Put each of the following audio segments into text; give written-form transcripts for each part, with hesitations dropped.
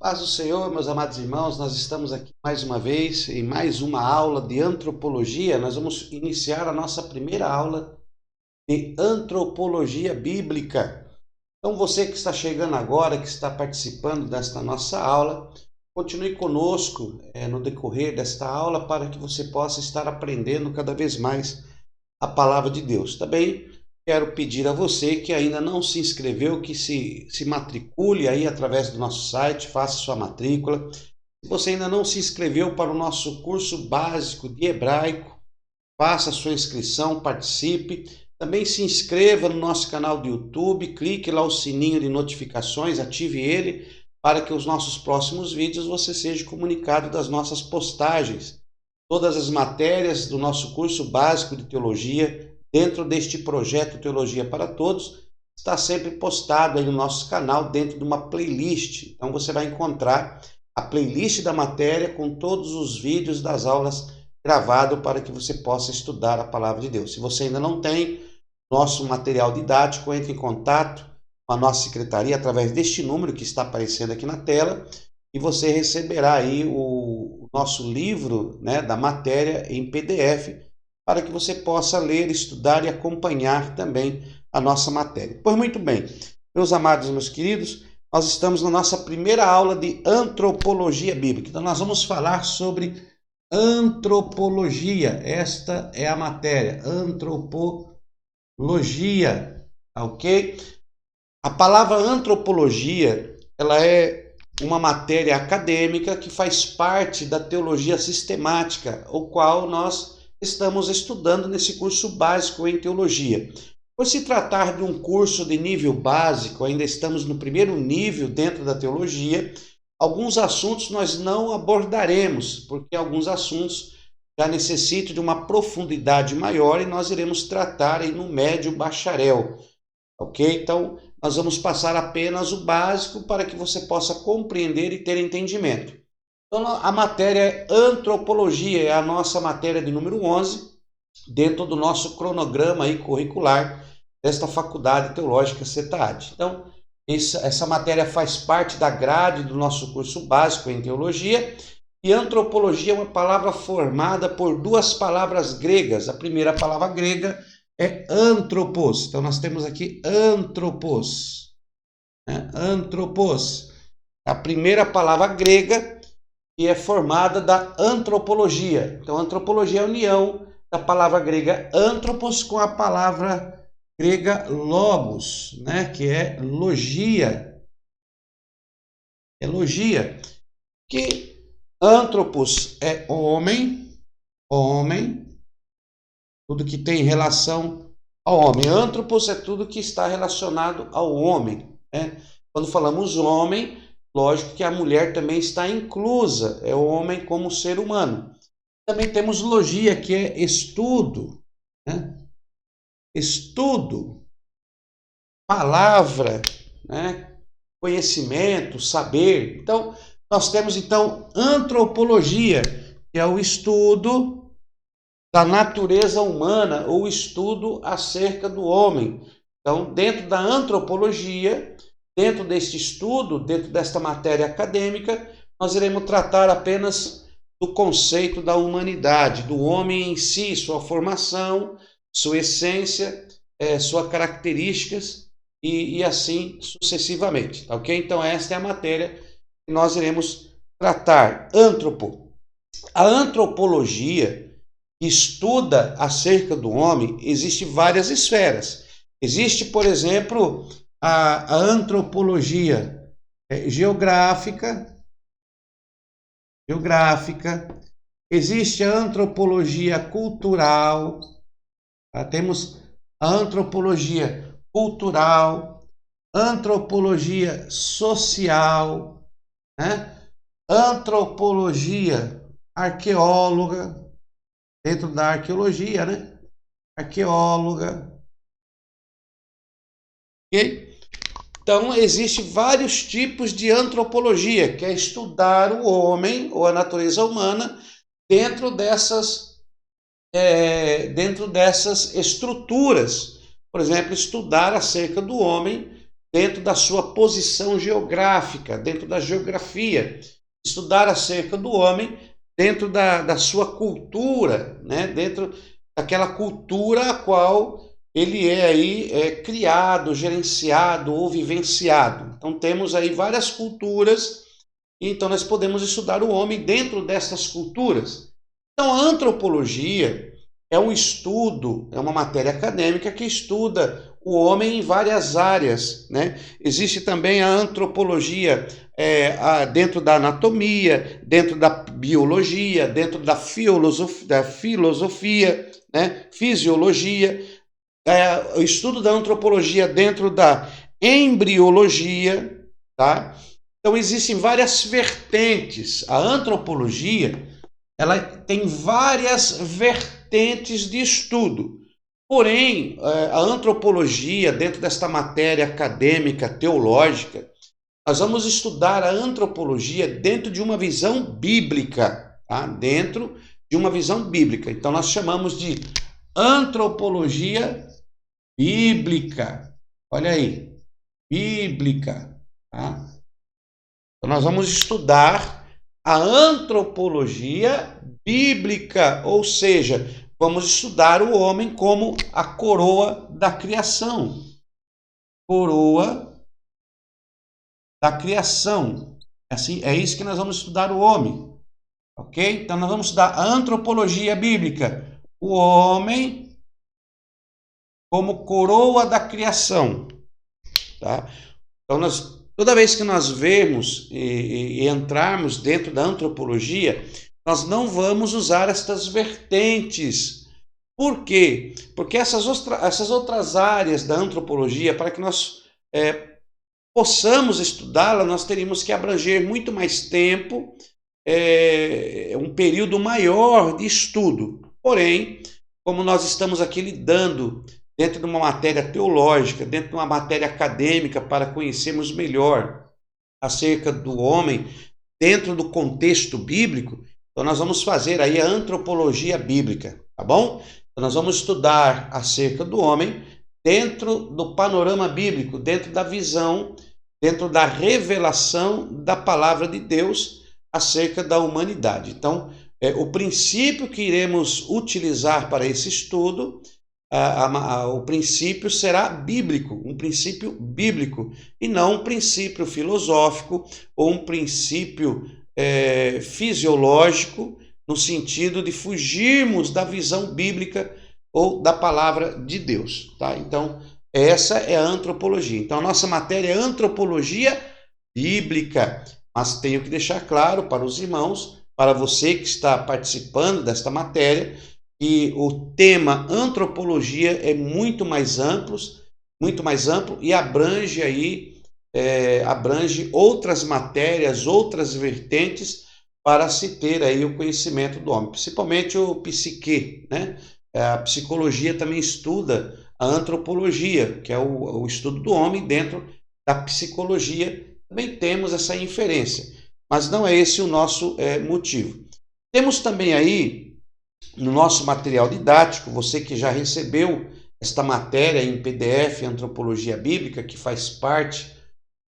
Paz do Senhor, meus amados irmãos, nós estamos aqui mais uma vez em mais uma aula de antropologia. Nós vamos iniciar a nossa primeira aula de antropologia bíblica. Então, você que está chegando agora, que está participando desta nossa aula, continue conosco no decorrer desta aula para que você possa estar aprendendo cada vez mais a palavra de Deus. Também quero pedir a você que ainda não se inscreveu, que se matricule aí através do nosso site, faça sua matrícula. Se você ainda não se inscreveu para o nosso curso básico de hebraico, faça sua inscrição, participe. Também se inscreva no nosso canal do YouTube, clique lá o sininho de notificações, ative ele, para que os nossos próximos vídeos você seja comunicado das nossas postagens. Todas as matérias do nosso curso básico de teologia, dentro deste projeto Teologia para Todos, está sempre postado aí no nosso canal dentro de uma playlist. Então você vai encontrar a playlist da matéria com todos os vídeos das aulas gravados para que você possa estudar a palavra de Deus. Se você ainda não tem nosso material didático, entre em contato com a nossa secretaria através deste número que está aparecendo aqui na tela e você receberá aí o nosso livro, né, da matéria em PDF, para que você possa ler, estudar e acompanhar também a nossa matéria. Pois muito bem, meus amados e meus queridos, nós estamos na nossa primeira aula de antropologia bíblica. Então nós vamos falar sobre antropologia. Esta é a matéria, antropologia, ok? A palavra antropologia, ela é uma matéria acadêmica que faz parte da teologia sistemática, o qual nós estamos estudando nesse curso básico em teologia. Por se tratar de um curso de nível básico, ainda estamos no primeiro nível dentro da teologia, alguns assuntos nós não abordaremos, porque alguns assuntos já necessitam de uma profundidade maior e nós iremos tratar aí no médio bacharel, ok? Então, nós vamos passar apenas o básico para que você possa compreender e ter entendimento. Então, a matéria é antropologia, é a nossa matéria de número 11, dentro do nosso cronograma aí curricular desta Faculdade Teológica CETAD. Então, essa matéria faz parte da grade do nosso curso básico em teologia, e antropologia é uma palavra formada por duas palavras gregas. A primeira palavra grega é antropos. Então, nós temos aqui antropos. Antropos. A primeira palavra grega que é formada da antropologia. Então, antropologia é a união da palavra grega antropos com a palavra grega logos, né? Que é logia. É logia. Que antropos é homem, tudo que tem relação ao homem. Antropos é tudo que está relacionado ao homem, né? Quando falamos homem, lógico que a mulher também está inclusa, é o homem como ser humano. Também temos logia, que é estudo, né? Estudo, palavra, né? Conhecimento, saber. Então, nós temos então antropologia, que é o estudo da natureza humana, ou estudo acerca do homem. Então, dentro da antropologia, dentro deste estudo, dentro desta matéria acadêmica, nós iremos tratar apenas do conceito da humanidade, do homem em si, sua formação, sua essência, suas características e assim sucessivamente, tá ok? Então esta é a matéria que nós iremos tratar. A antropologia estuda acerca do homem, existe várias esferas. Existe, por exemplo, a antropologia geográfica, existe a antropologia cultural, temos a antropologia cultural, antropologia social, né? Antropologia arqueóloga, dentro da arqueologia, né? Arqueóloga, ok? Então, existem vários tipos de antropologia, que é estudar o homem ou a natureza humana dentro dessas estruturas. Por exemplo, estudar acerca do homem dentro da sua posição geográfica, dentro da geografia, estudar acerca do homem dentro da sua cultura, né? Dentro daquela cultura a qual ele é aí criado, gerenciado ou vivenciado. Então temos aí várias culturas, e então nós podemos estudar o homem dentro dessas culturas. Então a antropologia é um estudo, é uma matéria acadêmica que estuda o homem em várias áreas, né? Existe também a antropologia dentro da anatomia, dentro da biologia, dentro da filosofia, né? Fisiologia, o estudo da antropologia dentro da embriologia, tá? Então existem várias vertentes. A antropologia, ela tem várias vertentes de estudo. Porém, a antropologia, dentro desta matéria acadêmica, teológica, nós vamos estudar a antropologia dentro de uma visão bíblica, tá? Dentro de uma visão bíblica. Então, nós chamamos de antropologia bíblica. Olha aí, bíblica, tá? Então, nós vamos estudar a antropologia bíblica, ou seja, vamos estudar o homem como a coroa da criação. Coroa da criação. Assim, é isso que nós vamos estudar o homem. Ok? Então, nós vamos estudar a antropologia bíblica. O homem como coroa da criação. Tá? Então, toda vez que nós vemos e entrarmos dentro da antropologia, nós não vamos usar estas vertentes. Por quê? Porque essas outras áreas da antropologia, para que nós possamos estudá-la, nós teríamos que abranger muito mais tempo, um período maior de estudo. Porém, como nós estamos aqui lidando dentro de uma matéria teológica, dentro de uma matéria acadêmica, para conhecermos melhor acerca do homem dentro do contexto bíblico, então nós vamos fazer aí a antropologia bíblica, tá bom? Então nós vamos estudar acerca do homem dentro do panorama bíblico, dentro da visão, dentro da revelação da palavra de Deus acerca da humanidade. Então, o princípio que iremos utilizar para esse estudo, o princípio será bíblico, um princípio bíblico, e não um princípio filosófico ou um princípio fisiológico, no sentido de fugirmos da visão bíblica ou da palavra de Deus, tá? Então, essa é a antropologia. Então, a nossa matéria é antropologia bíblica, mas tenho que deixar claro para os irmãos, para você que está participando desta matéria, que o tema antropologia é muito mais amplo e abrange aí abrange outras matérias, outras vertentes para se ter aí o conhecimento do homem, principalmente o psique, né? A psicologia também estuda a antropologia, que é o estudo do homem dentro da psicologia. Também temos essa inferência, mas não é esse o nosso motivo. Temos também aí no nosso material didático, você que já recebeu esta matéria em PDF, Antropologia Bíblica, que faz parte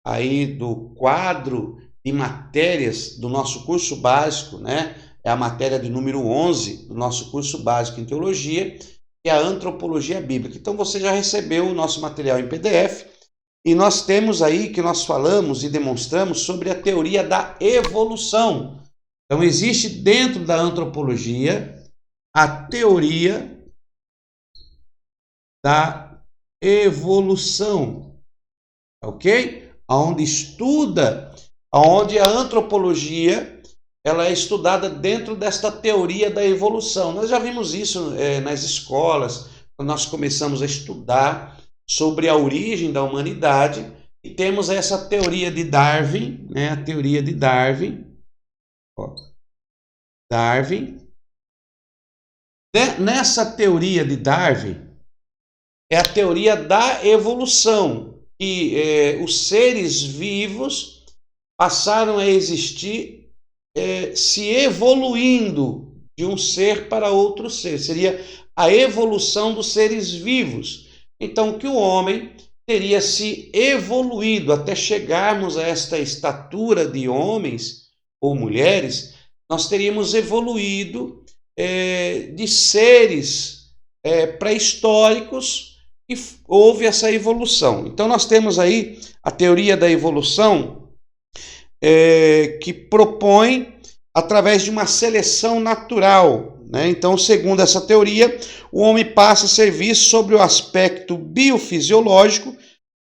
aí do quadro de matérias do nosso curso básico, né? É a matéria de número 11 do nosso curso básico em teologia, que é a antropologia bíblica. Então você já recebeu o nosso material em PDF, e nós temos aí que nós falamos e demonstramos sobre a teoria da evolução. Então existe dentro da antropologia a teoria da evolução, ok? Onde a antropologia ela é estudada dentro desta teoria da evolução. Nós já vimos isso nas escolas, quando nós começamos a estudar sobre a origem da humanidade, e temos essa teoria de Darwin, né? A teoria de Darwin. Nessa teoria de Darwin, é a teoria da evolução, que os seres vivos passaram a existir se evoluindo de um ser para outro ser. Seria a evolução dos seres vivos. Então, que o homem teria se evoluído até chegarmos a esta estatura de homens ou mulheres, nós teríamos evoluído de seres pré-históricos e houve essa evolução. Então nós temos aí a teoria da evolução que propõe através de uma seleção natural, né? Então, segundo essa teoria, o homem passa a ser visto sobre o aspecto biofisiológico,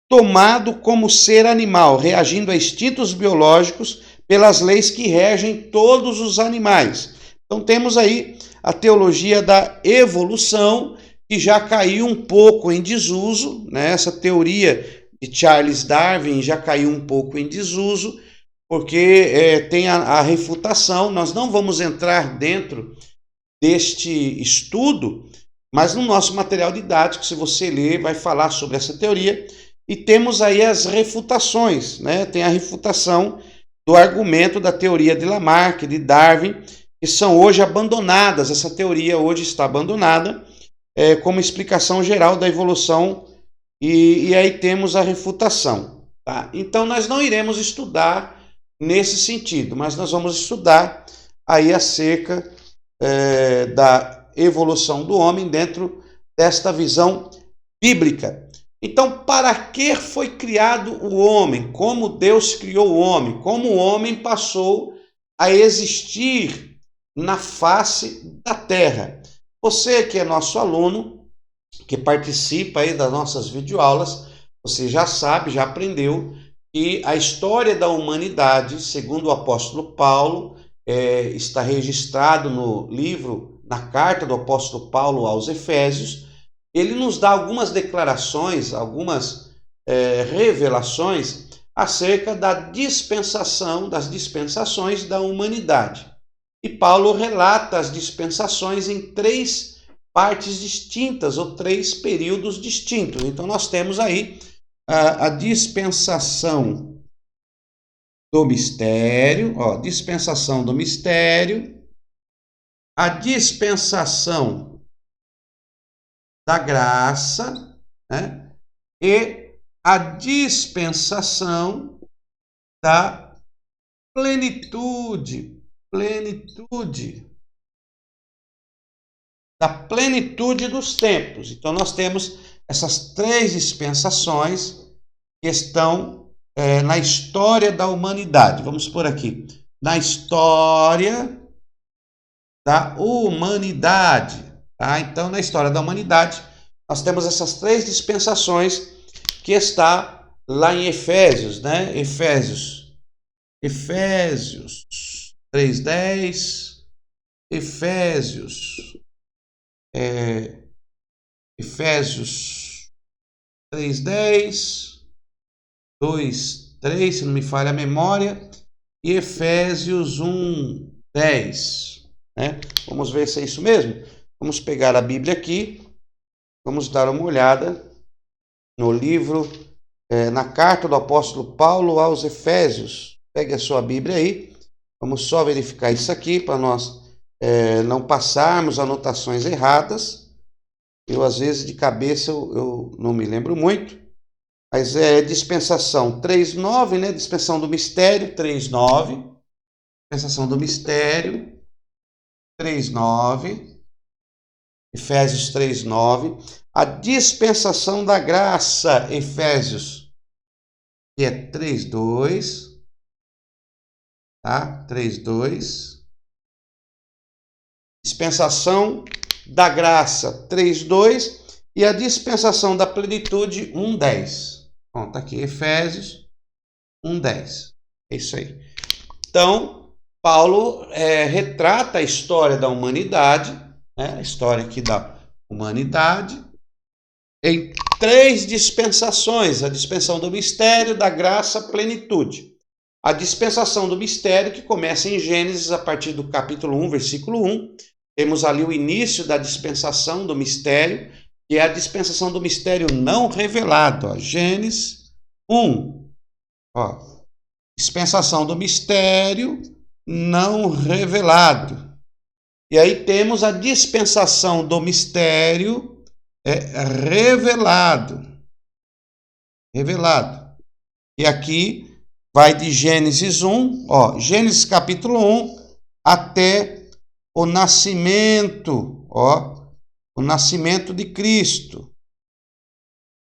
tomado como ser animal, reagindo a instintos biológicos pelas leis que regem todos os animais. Então temos aí a teologia da evolução, que já caiu um pouco em desuso, né? Essa teoria de Charles Darwin já caiu um pouco em desuso, porque tem a refutação. Nós não vamos entrar dentro deste estudo, mas no nosso material didático, se você ler, vai falar sobre essa teoria. E temos aí as refutações, né? Tem a refutação do argumento da teoria de Lamarck, de Darwin, que são hoje abandonadas. Essa teoria hoje está abandonada como explicação geral da evolução, e aí temos a refutação. Tá? Então nós não iremos estudar nesse sentido, mas nós vamos estudar aí acerca da evolução do homem dentro desta visão bíblica. Então, para que foi criado o homem? Como Deus criou o homem? Como o homem passou a existir na face da terra? Você que é nosso aluno, que participa aí das nossas videoaulas, você já sabe, já aprendeu que a história da humanidade, segundo o apóstolo Paulo, está registrado no livro, na carta do apóstolo Paulo aos Efésios. Ele nos dá algumas declarações, algumas revelações acerca das dispensações da humanidade. E Paulo relata as dispensações em 3 partes distintas, ou 3 períodos distintos. Então nós temos aí a dispensação do mistério, dispensação do mistério, a dispensação da graça, né? E a dispensação da plenitude, da plenitude dos tempos. Então nós temos essas 3 dispensações que estão na história da humanidade. Vamos por aqui. Na história da humanidade. Tá? Então, na história da humanidade, nós temos essas 3 dispensações que está lá em Efésios, né? Efésios 3:10, Efésios 3:10, 2:3, se não me falha a memória, e Efésios 1:10, né? Vamos ver se é isso mesmo. Vamos pegar a Bíblia aqui, vamos dar uma olhada no livro, na carta do apóstolo Paulo aos Efésios. Pegue a sua Bíblia aí, vamos só verificar isso aqui para nós não passarmos anotações erradas. Eu, às vezes, de cabeça, eu não me lembro muito, mas é dispensação 3:9, né? Dispensação do mistério, 3:9. Dispensação do mistério, 3:9. Efésios 3:9. A dispensação da graça, Efésios, que é 3:2. Tá? 3:2. Dispensação da graça, 3:2. E a dispensação da plenitude, 1:10. Bom, tá aqui, Efésios 1:10. É isso aí. Então, Paulo retrata a história da humanidade, né? A história aqui da humanidade, em 3 dispensações: a dispensação do mistério, da graça, plenitude. A dispensação do mistério, que começa em Gênesis, a partir do capítulo 1, versículo 1. Temos ali o início da dispensação do mistério, que é a dispensação do mistério não revelado. Gênesis 1. Dispensação do mistério não revelado. E aí temos a dispensação do mistério revelado. revelado. E aqui vai de Gênesis 1, Gênesis capítulo 1 até o nascimento, o nascimento de Cristo.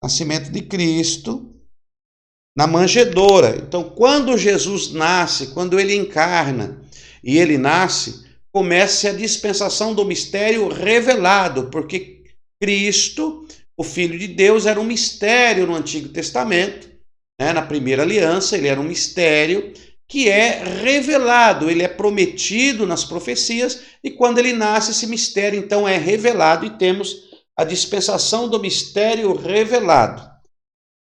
Nascimento de Cristo na manjedoura. Então, quando Jesus nasce, quando ele encarna e ele nasce, começa a dispensação do mistério revelado, porque Cristo, o Filho de Deus, era um mistério no Antigo Testamento, né? Na primeira aliança, ele era um mistério que é revelado, ele é prometido nas profecias, e quando ele nasce, esse mistério então é revelado e temos a dispensação do mistério revelado.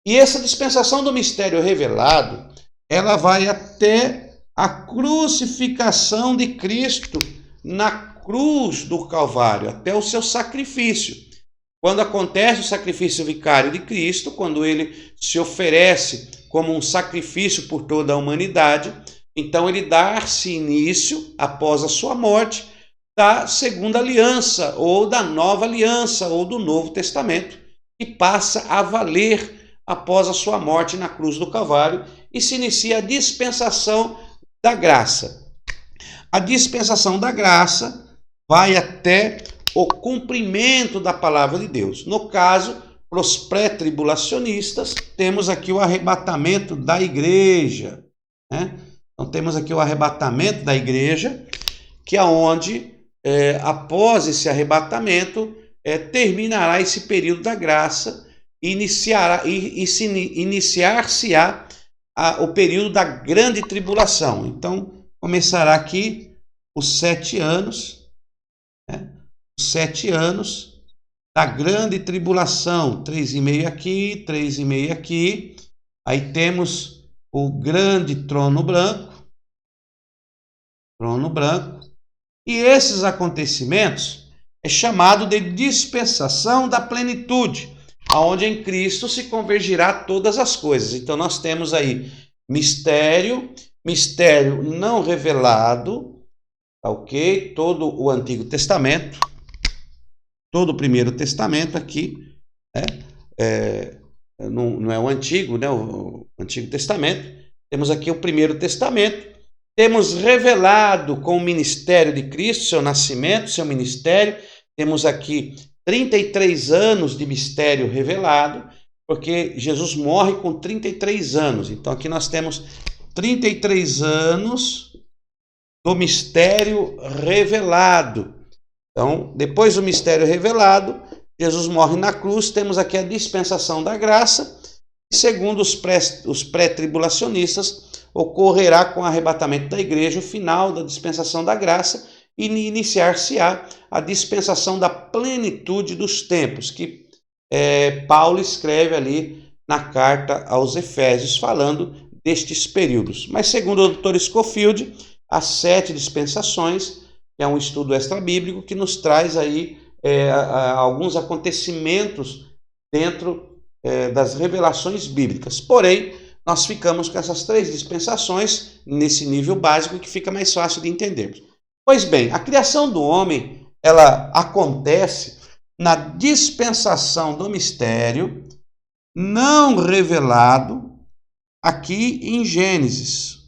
E essa dispensação do mistério revelado, ela vai até a crucificação de Cristo na cruz do Calvário, até o seu sacrifício. Quando acontece o sacrifício vicário de Cristo, quando ele se oferece como um sacrifício por toda a humanidade, então ele dá-se início, após a sua morte, da segunda aliança, ou da nova aliança, ou do Novo Testamento, que passa a valer após a sua morte na cruz do Calvário, e se inicia a dispensação da graça. A dispensação da graça vai até o cumprimento da palavra de Deus. No caso, para os pré-tribulacionistas, temos aqui o arrebatamento da igreja, né? Então temos aqui o arrebatamento da igreja, que é onde, após esse arrebatamento, terminará esse período da graça, iniciar-se-á o período da grande tribulação. Então, começará aqui os 7 anos, né? Os 7 anos da grande tribulação, 3,5 aqui, 3,5 aqui. Aí temos o grande trono branco, e esses acontecimentos é chamado de dispensação da plenitude, aonde em Cristo se convergirá todas as coisas. Então nós temos aí mistério não revelado, ok? Todo o Antigo Testamento, todo o Primeiro Testamento aqui, não é o Antigo, né? O Antigo Testamento. Temos aqui o Primeiro Testamento. Temos revelado com o ministério de Cristo, seu nascimento, seu ministério. Temos aqui 33 anos de mistério revelado, porque Jesus morre com 33 anos. Então aqui nós temos 33 anos do mistério revelado. Então, depois do mistério revelado, Jesus morre na cruz, temos aqui a dispensação da graça, e segundo os pré-tribulacionistas, ocorrerá com o arrebatamento da igreja o final da dispensação da graça, e iniciar-se-á a dispensação da plenitude dos tempos, que Paulo escreve ali na carta aos Efésios, falando destes períodos. Mas segundo o Dr. Scofield, as 7 dispensações, que é um estudo extra-bíblico que nos traz aí alguns acontecimentos dentro das revelações bíblicas. Porém, nós ficamos com essas 3 dispensações nesse nível básico, que fica mais fácil de entendermos. Pois bem, a criação do homem, ela acontece na dispensação do mistério não revelado aqui em Gênesis.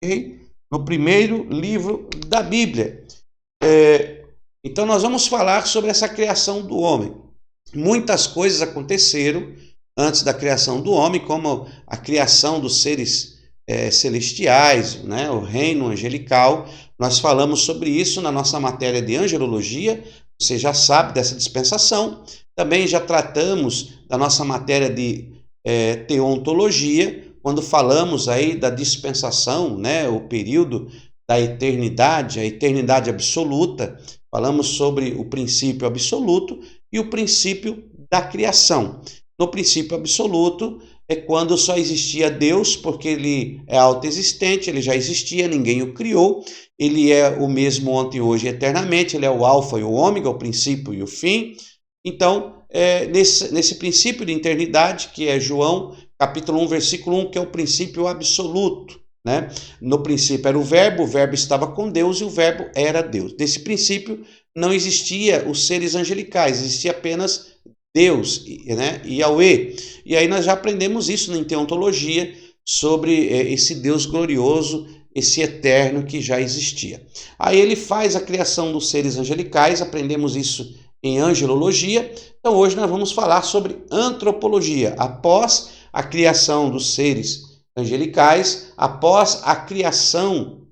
Okay? No primeiro livro da Bíblia. Então nós vamos falar sobre essa criação do homem. Muitas coisas aconteceram antes da criação do homem, como a criação dos seres celestiais, né? O reino angelical. Nós falamos sobre isso na nossa matéria de angelologia. Você já sabe dessa dispensação. Também já tratamos da nossa matéria de teontologia, quando falamos aí da dispensação, né? O período da eternidade, a eternidade absoluta. Falamos sobre o princípio absoluto e o princípio da criação. No princípio absoluto é quando só existia Deus, porque ele é autoexistente, ele já existia, ninguém o criou, ele é o mesmo ontem, hoje e eternamente, ele é o alfa e o ômega, o princípio e o fim. Então, nesse princípio de eternidade, que é João, capítulo 1, versículo 1, que é o princípio absoluto, né? No princípio era o verbo estava com Deus e o verbo era Deus. Nesse princípio não existia os seres angelicais, existia apenas Deus, né? Yahweh. E aí nós já aprendemos isso em teontologia, sobre esse Deus glorioso, esse eterno que já existia. Aí ele faz a criação dos seres angelicais, aprendemos isso em angelologia. Então hoje nós vamos falar sobre antropologia. Após a criação dos seres angelicais, após a criação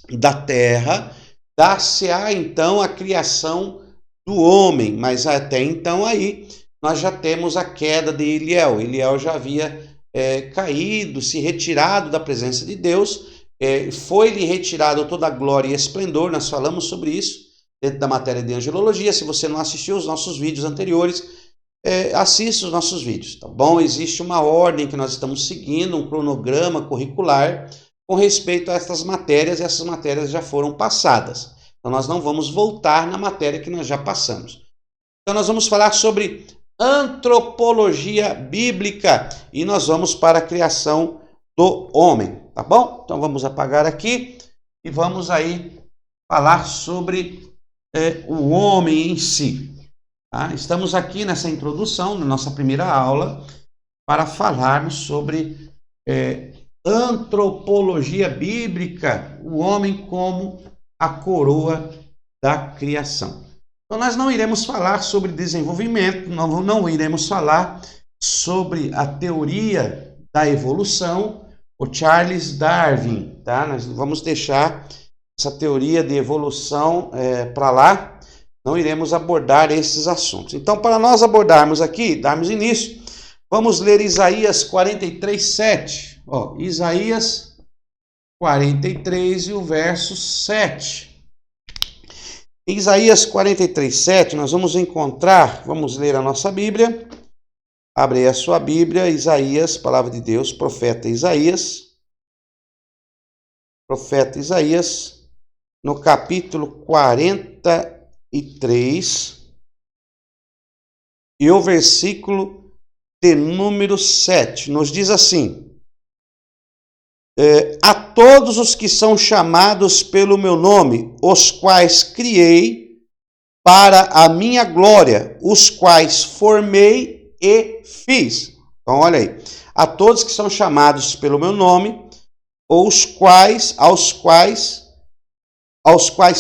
da terra, dar-se-á então a criação do homem, mas até então aí nós já temos a queda de Eliel. Eliel já havia caído, se retirado da presença de Deus, foi-lhe retirado toda a glória e esplendor. Nós falamos sobre isso dentro da matéria de angelologia. Se você não assistiu os nossos vídeos anteriores, assista os nossos vídeos, tá bom? Existe uma ordem que nós estamos seguindo, um cronograma curricular com respeito a essas matérias, e essas matérias já foram passadas. Então nós não vamos voltar na matéria que nós já passamos. Então nós vamos falar sobre antropologia bíblica e nós vamos para a criação do homem, tá bom? Então vamos apagar aqui e vamos aí falar sobre o homem em si. Tá? Estamos aqui nessa introdução, na nossa primeira aula, para falarmos sobre antropologia bíblica, o homem como a coroa da criação. Então nós não iremos falar sobre desenvolvimento, não iremos falar sobre a teoria da evolução, o Charles Darwin, tá? Nós vamos deixar essa teoria de evolução para lá, não iremos abordar esses assuntos. Então, para nós abordarmos aqui, darmos início, vamos ler Isaías 43, 7. Ó, Isaías 43 e o verso 7. Em Isaías 43, 7, nós vamos encontrar, vamos ler a nossa Bíblia. Abre aí a sua Bíblia, Isaías, palavra de Deus, profeta Isaías, no capítulo 43, e o versículo de número 7, nos diz assim: a todos os que são chamados pelo meu nome, os quais criei para a minha glória, os quais formei e fiz. Então, olha aí. A todos que são chamados pelo meu nome, aos quais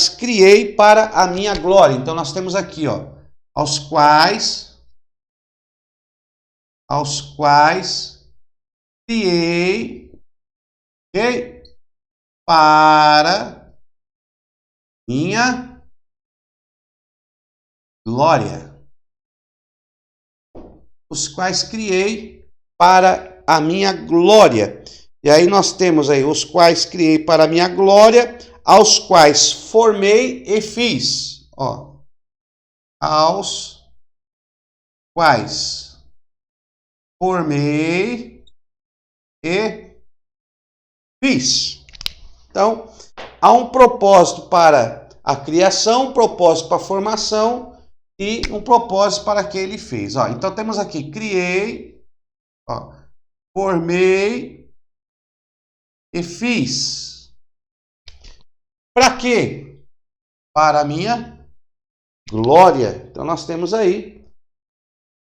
criei para a minha glória. Então, nós temos aqui, ó, aos quais criei para minha glória. Os quais criei para a minha glória. E aí nós temos aí os quais criei para a minha glória, aos quais formei e fiz. Ó, aos quais formei e fiz. Então, há um propósito para a criação, um propósito para a formação e um propósito para que ele fez. Ó, então, temos aqui, criei, ó, formei e fiz. Para quê? Para a minha glória. Então, nós temos aí,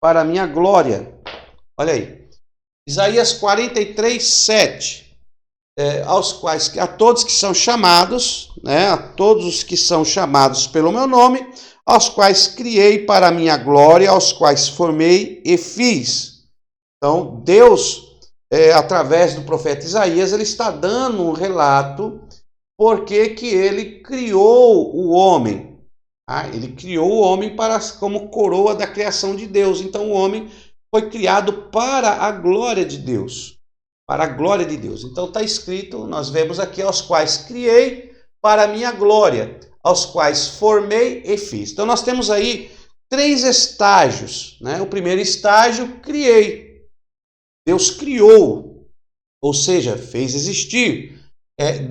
para a minha glória. Olha aí. Isaías 43, 7. A todos que são chamados, né, a todos os que são chamados pelo meu nome, aos quais criei para a minha glória, aos quais formei e fiz. Então, Deus, através do profeta Isaías, ele está dando um relato porque que ele criou o homem. Ele criou o homem como coroa da criação de Deus. Então, o homem foi criado para a glória de Deus. Para a glória de Deus. Então está escrito, nós vemos aqui, aos quais criei para a minha glória, aos quais formei e fiz. Então nós temos aí 3 estágios, né? O primeiro estágio, criei. Deus criou, ou seja, fez existir.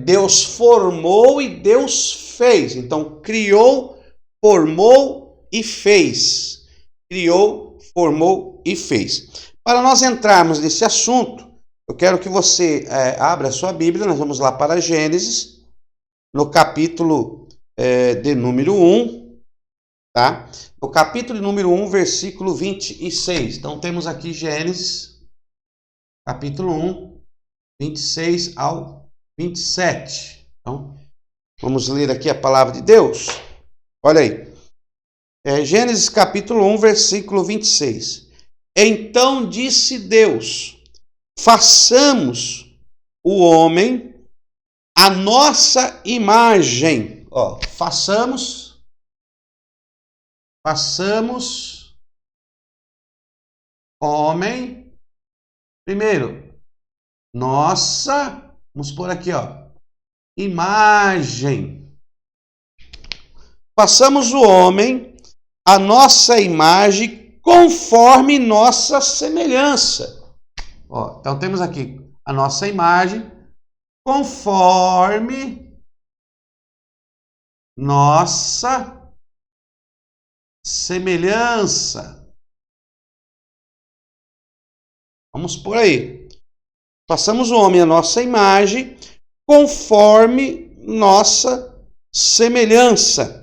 Deus formou e Deus fez. Então criou, formou e fez. Criou, formou e fez. Para nós entrarmos nesse assunto, eu quero que você abra a sua Bíblia, nós vamos lá para Gênesis, no capítulo de número 1, tá? O capítulo número 1, versículo 26. Então temos aqui Gênesis, capítulo 1, 26 ao 27. Então, vamos ler aqui a palavra de Deus. Olha aí. Gênesis capítulo 1, versículo 26. Então disse Deus: façamos o homem a nossa imagem. Façamos homem. Primeiro, nossa, vamos pôr aqui, imagem. Façamos o homem a nossa imagem conforme nossa semelhança. Então temos aqui a nossa imagem conforme nossa semelhança. Vamos por aí. Façamos o homem a nossa imagem conforme nossa semelhança.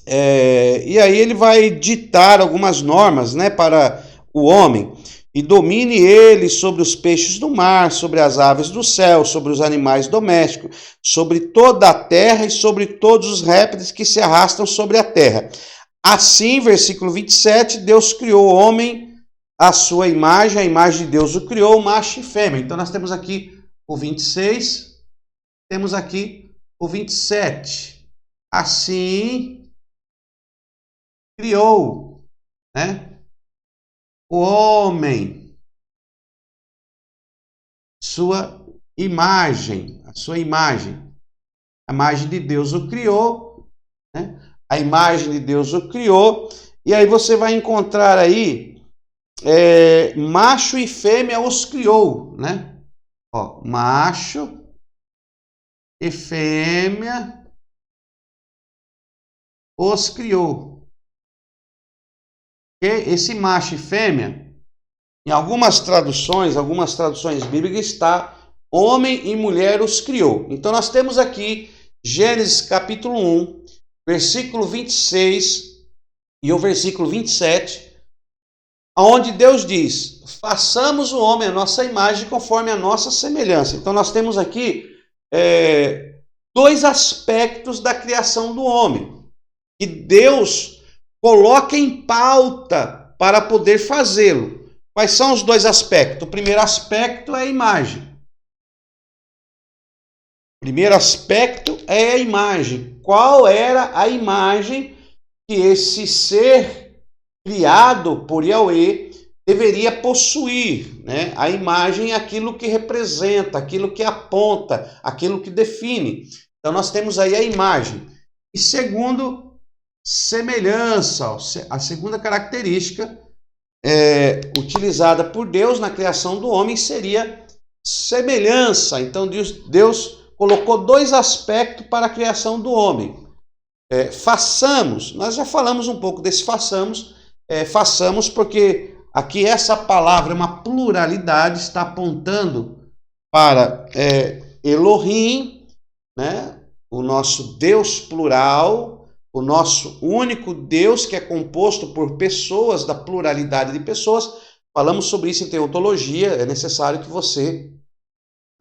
E aí ele vai ditar algumas normas, né, para o homem. E domine ele sobre os peixes do mar, sobre as aves do céu, sobre os animais domésticos, sobre toda a terra e sobre todos os répteis que se arrastam sobre a terra. Assim, versículo 27, Deus criou o homem à sua imagem, a imagem de Deus o criou, macho e fêmea. Então nós temos aqui o 26, temos aqui o 27. Assim criou, né, o homem, sua imagem, a sua imagem. A imagem de Deus o criou, né? A imagem de Deus o criou. E aí você vai encontrar aí, macho e fêmea os criou, né? Macho e fêmea os criou. Esse macho e fêmea, em algumas traduções bíblicas está homem e mulher os criou. Então nós temos aqui Gênesis capítulo 1, versículo 26 e o versículo 27, onde Deus diz: façamos o homem a nossa imagem conforme a nossa semelhança. Então nós temos aqui dois aspectos da criação do homem que Deus coloca em pauta para poder fazê-lo. Quais são os dois aspectos? O primeiro aspecto é a imagem. O primeiro aspecto é a imagem. Qual era a imagem que esse ser criado por Yahweh deveria possuir, né? A imagem é aquilo que representa, aquilo que aponta, aquilo que define. Então nós temos aí a imagem. E segundo, semelhança. A segunda característica utilizada por Deus na criação do homem seria semelhança. Então Deus colocou dois aspectos para a criação do homem. Façamos, nós já falamos um pouco desse façamos, façamos porque aqui essa palavra é uma pluralidade, está apontando para Elohim, né? O nosso Deus plural, o nosso único Deus que é composto por pessoas, da pluralidade de pessoas. Falamos sobre isso em teologia, é necessário que você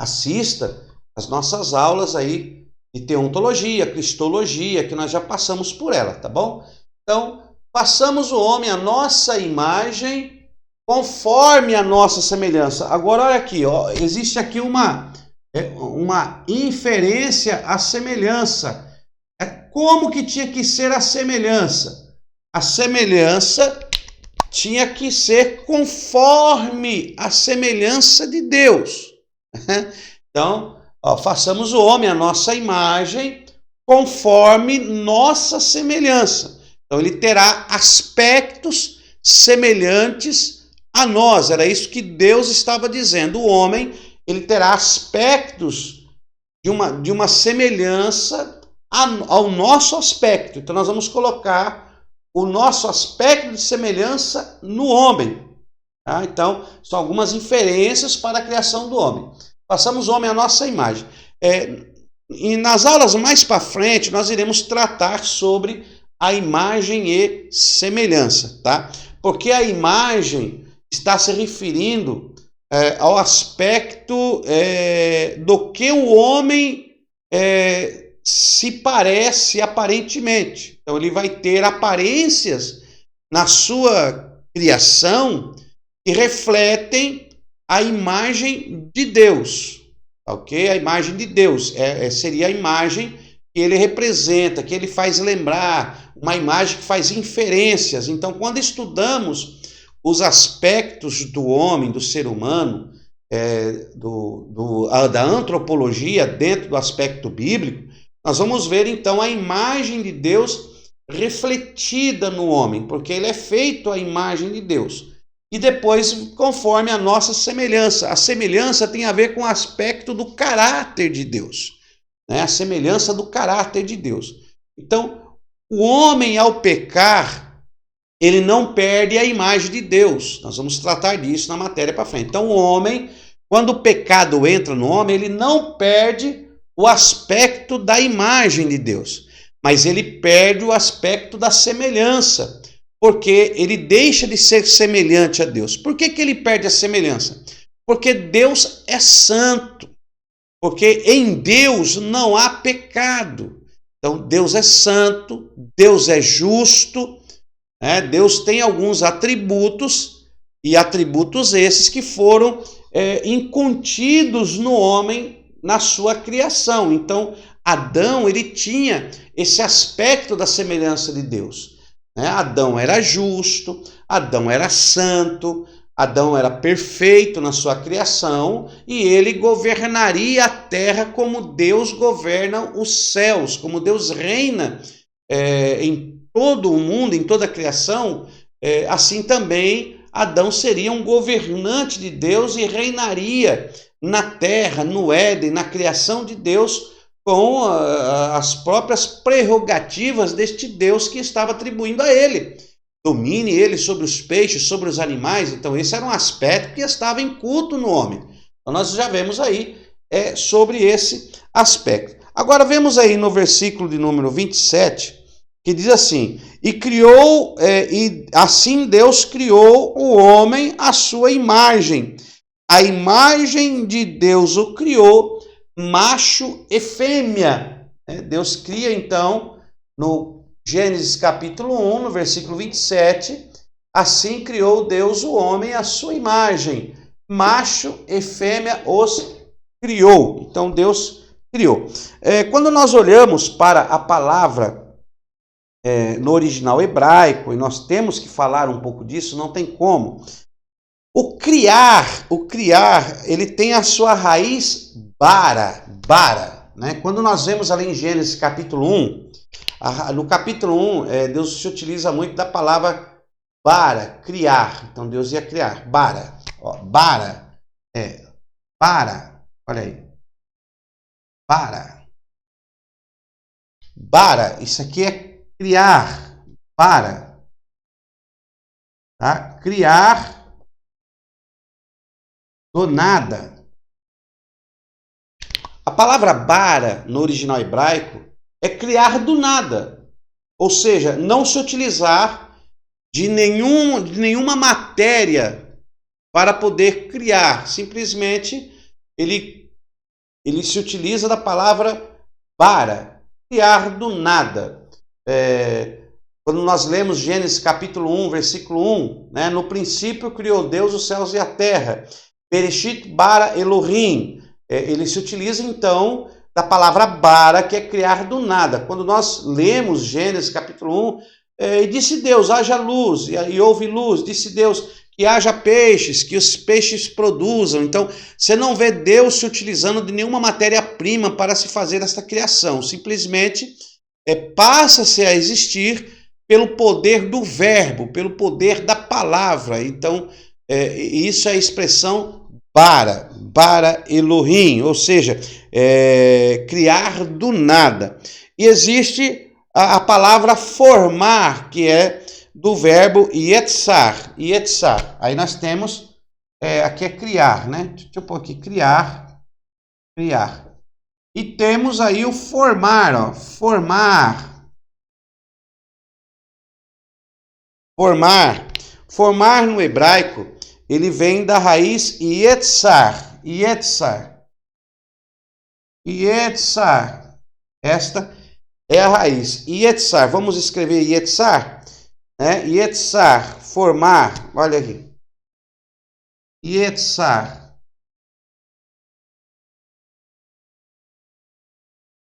assista as nossas aulas aí de teontologia, cristologia, que nós já passamos por ela, tá bom? Então, façamos o homem a nossa imagem conforme a nossa semelhança. Agora, olha aqui, existe aqui uma inferência à semelhança. Como que tinha que ser a semelhança? A semelhança tinha que ser conforme a semelhança de Deus. Então, façamos o homem a nossa imagem conforme nossa semelhança. Então, ele terá aspectos semelhantes a nós. Era isso que Deus estava dizendo. O homem, ele terá aspectos de uma semelhança ao nosso aspecto. Então nós vamos colocar o nosso aspecto de semelhança no homem. Tá? Então, são algumas inferências para a criação do homem. Façamos o homem à nossa imagem. E nas aulas mais para frente, nós iremos tratar sobre a imagem e semelhança, tá? Porque a imagem está se referindo ao aspecto do que o homem se parece aparentemente. Então ele vai ter aparências na sua criação que refletem a imagem de Deus, ok? A imagem de Deus seria a imagem que ele representa, que ele faz lembrar, uma imagem que faz inferências. Então, quando estudamos os aspectos do homem, do ser humano, da antropologia dentro do aspecto bíblico, nós vamos ver então a imagem de Deus refletida no homem, porque ele é feito à imagem de Deus. E depois, conforme a nossa semelhança. A semelhança tem a ver com o aspecto do caráter de Deus, né? A semelhança do caráter de Deus. Então, o homem, ao pecar, ele não perde a imagem de Deus. Nós vamos tratar disso na matéria para frente. Então, o homem, quando o pecado entra no homem, ele não perde o aspecto da imagem de Deus, mas ele perde o aspecto da semelhança, porque ele deixa de ser semelhante a Deus. Por que ele perde a semelhança? Porque Deus é santo, porque em Deus não há pecado. Então, Deus é santo, Deus é justo, Deus tem alguns atributos, e atributos esses que foram incontidos no homem na sua criação. Então, Adão, ele tinha esse aspecto da semelhança de Deus. Adão era justo, Adão era santo, Adão era perfeito na sua criação e ele governaria a terra como Deus governa os céus, como Deus reina em todo o mundo, em toda a criação. Assim também Adão seria um governante de Deus e reinaria na terra, no Éden, na criação de Deus, com as próprias prerrogativas deste Deus que estava atribuindo a ele. Domine ele sobre os peixes, sobre os animais. Então esse era um aspecto que estava em culto no homem. Então nós já vemos aí sobre esse aspecto. Agora vemos aí no versículo de número 27, que diz assim: e assim Deus criou o homem à sua imagem. A imagem de Deus o criou, macho e fêmea. Deus cria então, no Gênesis capítulo 1, no versículo 27, assim criou Deus o homem à sua imagem, macho e fêmea os criou. Então Deus criou. Quando nós olhamos para a palavra no original hebraico, e nós temos que falar um pouco disso, não tem como. O criar, ele tem a sua raiz bara, né? Quando nós vemos ali em Gênesis capítulo 1, no capítulo 1, Deus se utiliza muito da palavra bara, criar. Então Deus ia criar, bara, bara, olha aí, bara, isso aqui é criar, bara, tá? Criar do nada. A palavra bara, no original hebraico, é criar do nada. Ou seja, não se utilizar de nenhuma matéria para poder criar. Simplesmente, ele se utiliza da palavra bara, criar do nada. Quando nós lemos Gênesis capítulo 1, versículo 1, né? No princípio criou Deus os céus e a terra. Bereshit bara Elohim. Ele se utiliza então da palavra bara, que é criar do nada. Quando nós lemos Gênesis capítulo 1, e disse Deus, haja luz, e houve luz. Disse Deus que haja peixes, que os peixes produzam. Então, você não vê Deus se utilizando de nenhuma matéria-prima para se fazer essa criação. Simplesmente passa-se a existir pelo poder do verbo, pelo poder da palavra. Então, isso é a expressão bara Elohim, ou seja, criar do nada. E existe a palavra formar, que é do verbo yetzar. Aí nós temos, aqui é criar, né? Deixa eu pôr aqui, criar. E temos aí o formar, formar. Formar. Formar no hebraico, ele vem da raiz yetzar. Yetzar. Yetzar. Esta é a raiz. Yetzar. Vamos escrever yetzar? Yetzar. Formar. Olha aqui. Yetzar.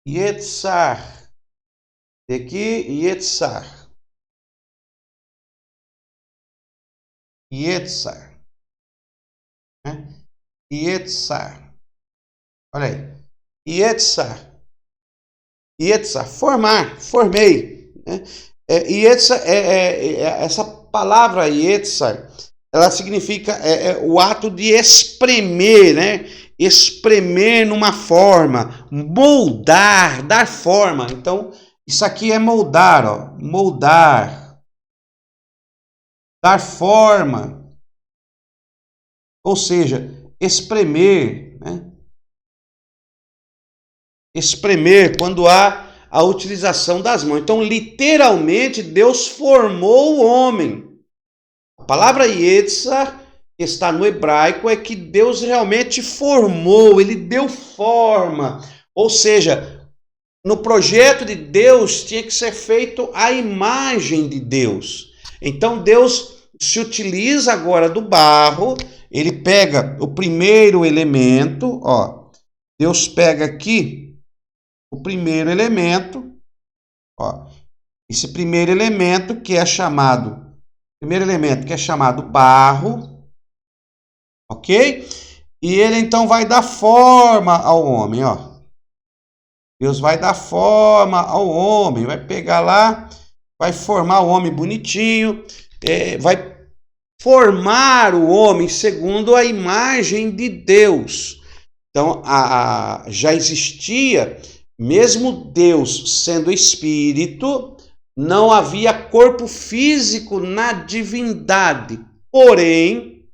Yetzar. Aqui, yetzar. Yetzar. Yetzar. Olha aí. Yetzar. Yetzar. Formar. Formei. Yetzar essa palavra Yetzar, ela significa o ato de espremer, né? Espremer numa forma, moldar, dar forma. Então, isso aqui é moldar, ó. Moldar. Dar forma. Ou seja, espremer, né? Espremer quando há a utilização das mãos. Então, literalmente, Deus formou o homem. A palavra Yetzar, que está no hebraico, é que Deus realmente formou, ele deu forma. Ou seja, no projeto de Deus tinha que ser feito a imagem de Deus. Então Deus se utiliza agora do barro, ele pega o primeiro elemento, ó. Deus pega aqui o primeiro elemento, ó. Esse primeiro elemento que é chamado barro, ok? E ele então vai dar forma ao homem, ó. Deus vai dar forma ao homem, vai pegar lá, vai formar o homem bonitinho, vai formar o homem segundo a imagem de Deus. Então, já existia, mesmo Deus sendo espírito, não havia corpo físico na divindade. Porém,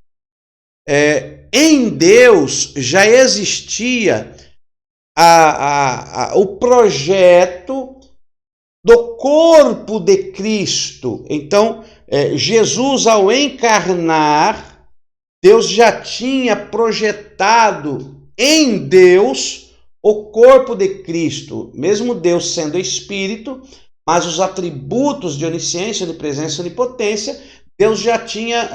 em Deus já existia o projeto do corpo de Cristo. Então, Jesus, ao encarnar, Deus já tinha projetado em Deus o corpo de Cristo. Mesmo Deus sendo espírito, mas os atributos de onisciência, de presença e onipotência, Deus já tinha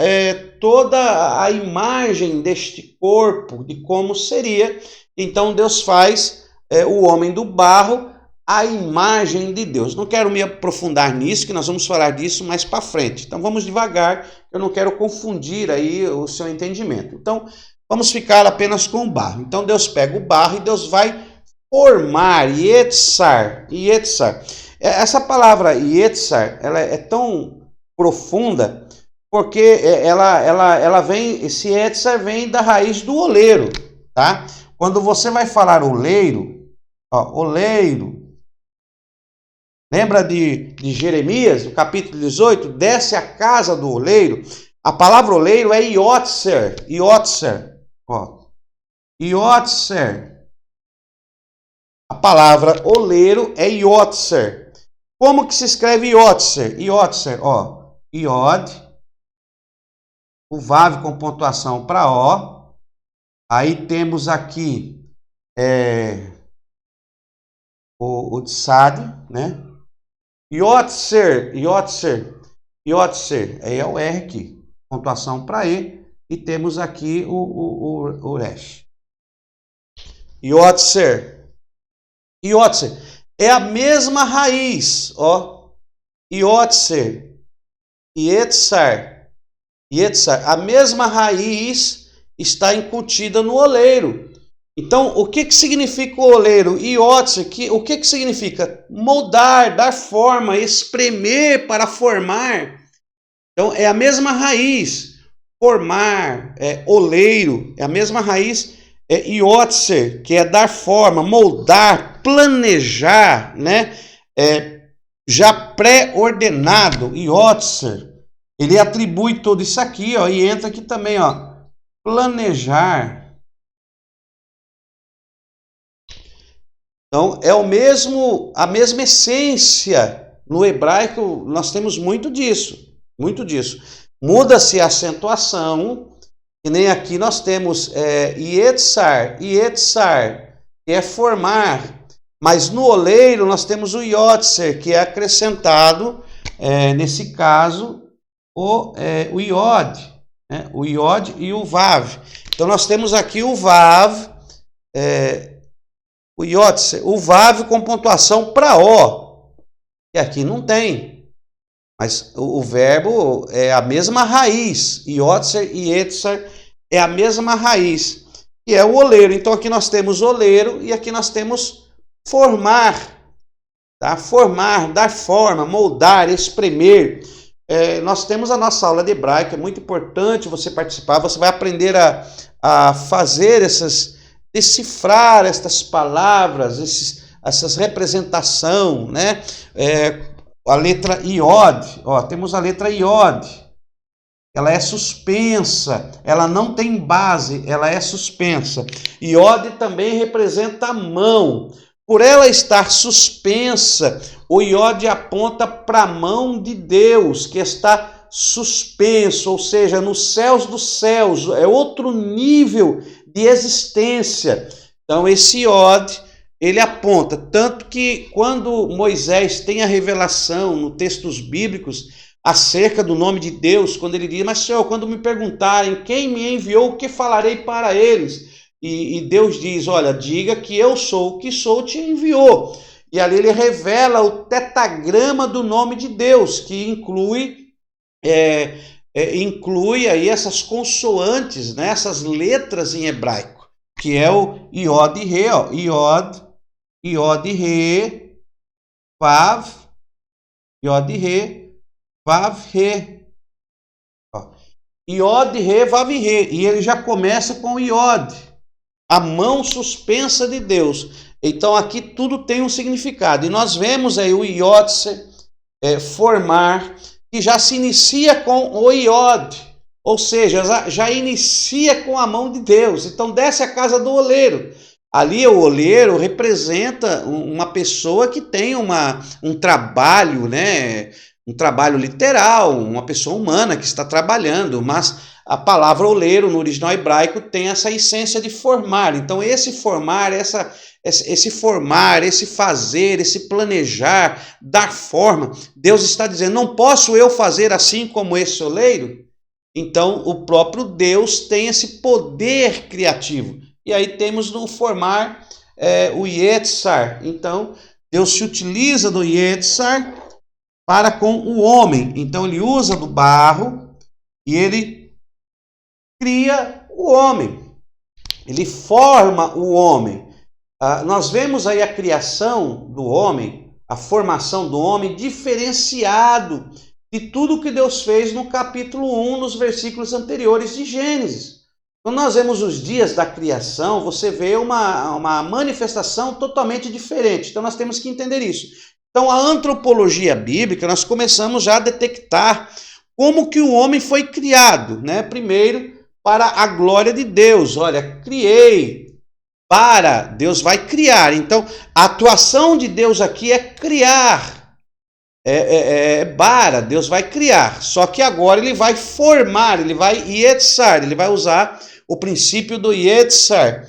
toda a imagem deste corpo, de como seria. Então Deus faz o homem do barro a imagem de Deus. Não quero me aprofundar nisso, que nós vamos falar disso mais para frente. Então vamos devagar, eu não quero confundir aí o seu entendimento. Então vamos ficar apenas com o barro. Então Deus pega o barro e Deus vai formar, yetzar. Essa palavra yetzar, ela é tão profunda porque ela vem, esse yetzar vem da raiz do oleiro, tá? Quando você vai falar oleiro, ó, oleiro, lembra de Jeremias, no capítulo 18, desce a casa do oleiro. A palavra oleiro é yotzer, ó, yotzer. A palavra oleiro é yotzer. Como que se escreve yotzer? Yotzer, ó, iod, o vav com pontuação para ó. Aí temos aqui o tsad, né? Yotzer, é o R aqui, pontuação para E. E temos aqui o resh. Yotzer é a mesma raiz, ó. Yotzer, yetzar, a mesma raiz está incutida no oleiro. Então, o que significa o oleiro? Yotzer, o que significa? Moldar, dar forma, espremer para formar. Então, é a mesma raiz. Formar, oleiro, é a mesma raiz. Yotzer, que é dar forma, moldar, planejar, né? Já pré-ordenado. Yotzer, ele atribui tudo isso aqui, ó, e entra aqui também, ó, planejar. Então, é a mesma essência. No hebraico, nós temos muito disso. muito disso. Muda-se a acentuação, que nem aqui nós temos ietzar, que é formar, mas no oleiro nós temos o iotzer, que é acrescentado, nesse caso, o iod, né? O iod e o vav. Então nós temos aqui o vav, o iotzer, o vav com pontuação para o, e aqui não tem. Mas o verbo é a mesma raiz, iotzer e etzar é a mesma raiz, que é o oleiro. Então aqui nós temos oleiro e aqui nós temos formar, tá? Formar, dar forma, moldar, espremer. Nós temos a nossa aula de hebraico, é muito importante você participar, você vai aprender a fazer decifrar estas palavras, essas representações, né? A letra iod, temos a letra iod, ela é suspensa, ela não tem base, ela é suspensa. Iod também representa a mão. Por ela estar suspensa, o iod aponta para a mão de Deus, que está suspenso, ou seja, nos céus dos céus, é outro nível de existência. Então esse iod, ele aponta, tanto que quando Moisés tem a revelação nos textos bíblicos acerca do nome de Deus, quando ele diz, mas Senhor, quando me perguntarem quem me enviou, o que falarei para eles? E Deus diz, olha, diga que eu sou o que sou, te enviou. E ali ele revela o tetagrama do nome de Deus, que inclui aí essas consoantes, né, essas letras em hebraico, que é o iod e re, iod e re, vav, iod e re, vav, re. Iod, re, vav, re. E ele já começa com iod, a mão suspensa de Deus. Então aqui tudo tem um significado. E nós vemos aí o iotzer, formar, que já se inicia com o iod, ou seja, já inicia com a mão de Deus. Então desce a casa do oleiro. Ali o oleiro representa uma pessoa que tem um trabalho, né? Um trabalho literal, uma pessoa humana que está trabalhando, mas a palavra oleiro no original hebraico tem essa essência de formar. Então esse formar, esse fazer, esse planejar, dar forma, Deus está dizendo, não posso eu fazer assim como esse oleiro? Então o próprio Deus tem esse poder criativo. E aí temos no formar o Yetzar. Então, Deus se utiliza do Yetzar para com o homem. Então, ele usa do barro e ele cria o homem. Ele forma o homem. Nós vemos aí a criação do homem, a formação do homem diferenciado de tudo que Deus fez no capítulo 1, nos versículos anteriores de Gênesis. Quando nós vemos os dias da criação, você vê uma manifestação totalmente diferente. Então nós temos que entender isso. Então a antropologia bíblica, nós começamos já a detectar como que o homem foi criado, né? Primeiro, para a glória de Deus. Olha, criei, para, Deus vai criar. Então a atuação de Deus aqui é criar. Para, Deus vai criar. Só que agora ele vai formar, ele vai yetzar, ele vai usar o princípio do Yetzar.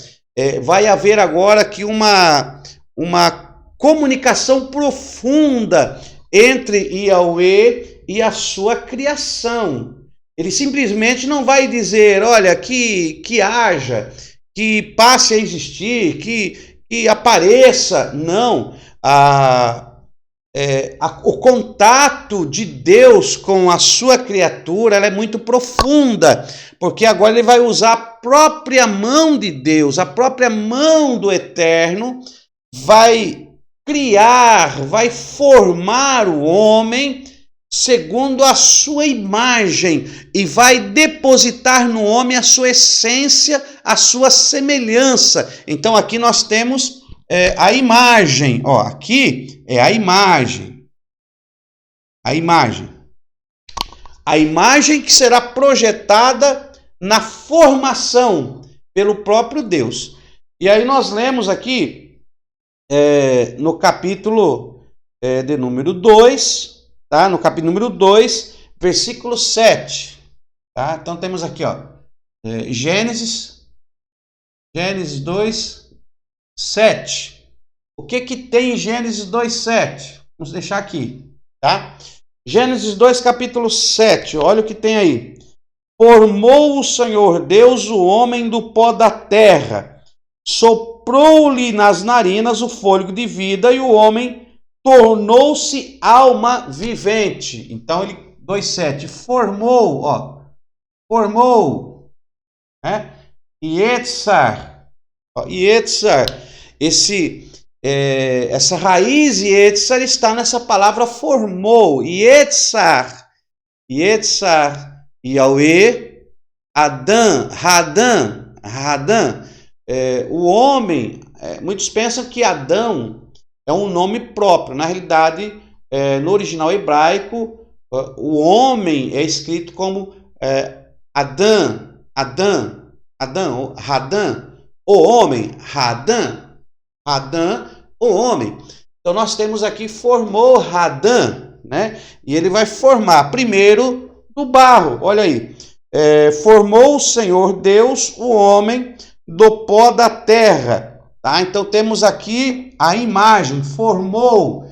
Vai haver agora aqui uma comunicação profunda entre Yahweh e a sua criação. Ele simplesmente não vai dizer, olha, que haja, que passe a existir, que apareça. Não. O contato de Deus com a sua criatura, ela é muito profunda, porque agora ele vai usar a própria mão de Deus, a própria mão do Eterno, vai criar, vai formar o homem segundo a sua imagem e vai depositar no homem a sua essência, a sua semelhança. Então aqui nós temos a imagem, aqui é a imagem. A imagem que será projetada na formação pelo próprio Deus. E aí nós lemos aqui no capítulo de número 2, tá? No capítulo número 2, versículo 7. Tá? Então temos aqui, ó, Gênesis 2, 7. O que tem em Gênesis 2, 7? Vamos deixar aqui, tá? Gênesis 2, capítulo 7, olha o que tem aí. Formou o Senhor Deus o homem do pó da terra, soprou-lhe nas narinas o fôlego de vida e o homem tornou-se alma vivente. Então ele 2:7 formou, ó, formou, né? Yetzar, essa raiz Yetzar está nessa palavra formou. Yetzar, Yahweh, Adão, Radam. O homem, muitos pensam que Adão é um nome próprio. Na realidade, no original hebraico, o homem é escrito como Radam, o homem, Radam, o homem. Então nós temos aqui formou Radam, né? E ele vai formar primeiro do barro, olha aí. Formou o Senhor Deus o homem do pó da terra. Tá? Então temos aqui a imagem, formou.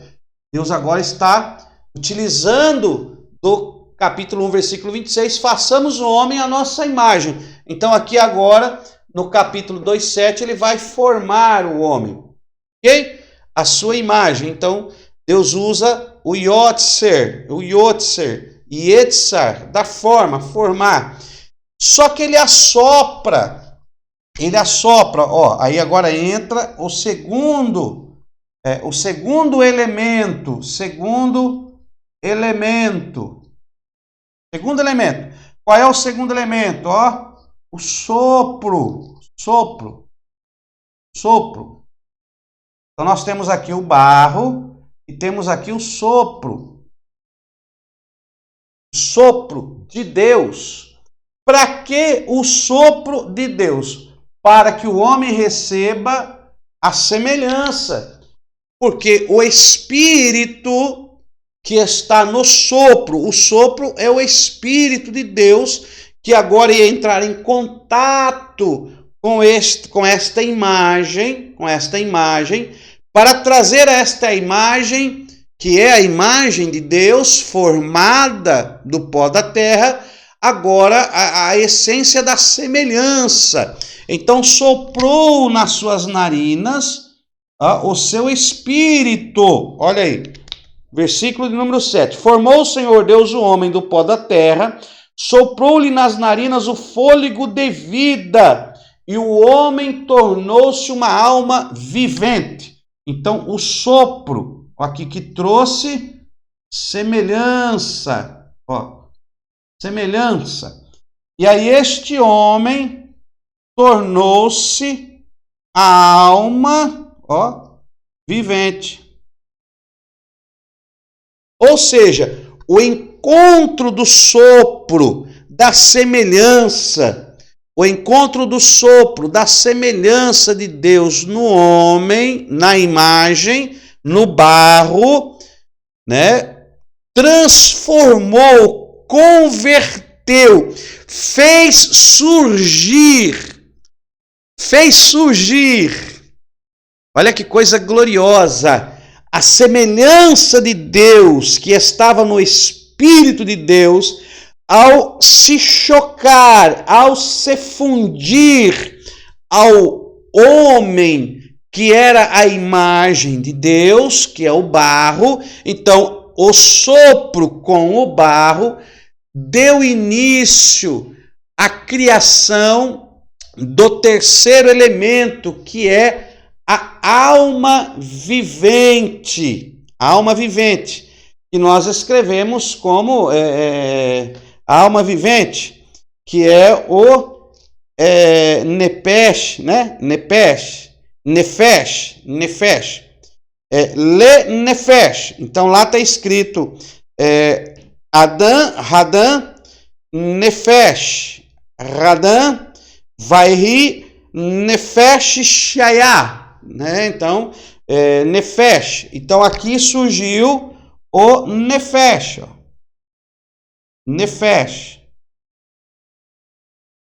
Deus agora está utilizando do capítulo 1, versículo 26, façamos o homem à nossa imagem. Então aqui agora, no capítulo 2:7, ele vai formar o homem. Ok? A sua imagem. Então Deus usa o Yotzer, Yetzar, da forma, formar. Só que ele assopra, ó, aí agora entra o segundo elemento. Qual é o segundo elemento? Ó, o sopro. Então nós temos aqui o barro e temos aqui o sopro. Sopro de Deus. Para que o sopro de Deus? Para que o homem receba a semelhança. Porque o Espírito que está no sopro, o sopro é o Espírito de Deus que agora ia entrar em contato com esta imagem, para trazer esta imagem, que é a imagem de Deus formada do pó da terra, agora a essência da semelhança. Então soprou nas suas narinas o seu espírito. Olha aí, versículo de número 7. Formou o Senhor Deus o homem do pó da terra, soprou-lhe nas narinas o fôlego de vida, e o homem tornou-se uma alma vivente. Então o sopro, aqui que trouxe semelhança, ó, semelhança. E aí este homem tornou-se a alma, ó, vivente. Ou seja, o encontro do sopro, da semelhança, o encontro do sopro, da semelhança de Deus no homem, na imagem, no barro, né? Transformou, converteu, fez surgir. Olha que coisa gloriosa. A semelhança de Deus que estava no Espírito de Deus, ao se chocar, ao se fundir ao homem que era a imagem de Deus, que é o barro, então o sopro com o barro deu início à criação do terceiro elemento, que é a alma vivente. A alma vivente, que nós escrevemos como alma vivente, que é o Nefesh, né? Nefesh. Le Nefesh. Então lá está escrito Adam, Radam, Nefesh, Radam, Vairi, Nefesh Shaya, né? Então, Nefesh. Então aqui surgiu o Nefesh, ó. Nefesh.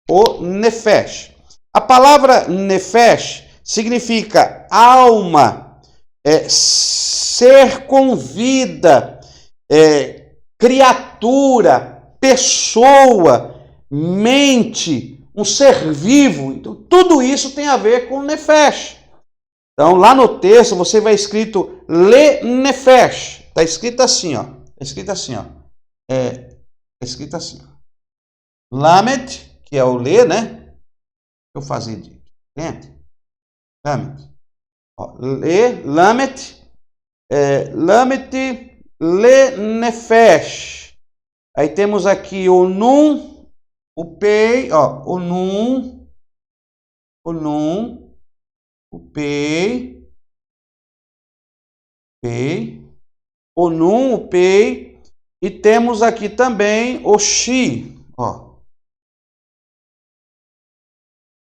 O Nefesh. A palavra Nefesh significa alma, ser com vida, criatura, pessoa, mente, um ser vivo. Então, tudo isso tem a ver com Nefesh. Então, lá no texto, você vai escrito Le Nefesh. Está escrito assim, ó. Está escrito assim, ó. Está escrito assim. Lamed, que é o Le, né? Deixa eu fazer de dentro. Lamed. Le, Lamed. Lamed, Le Nefesh. Aí temos aqui o Nun, o Pei, ó. O Nun, o Pei, o Nun, o Pei, e temos aqui também o Shi, ó.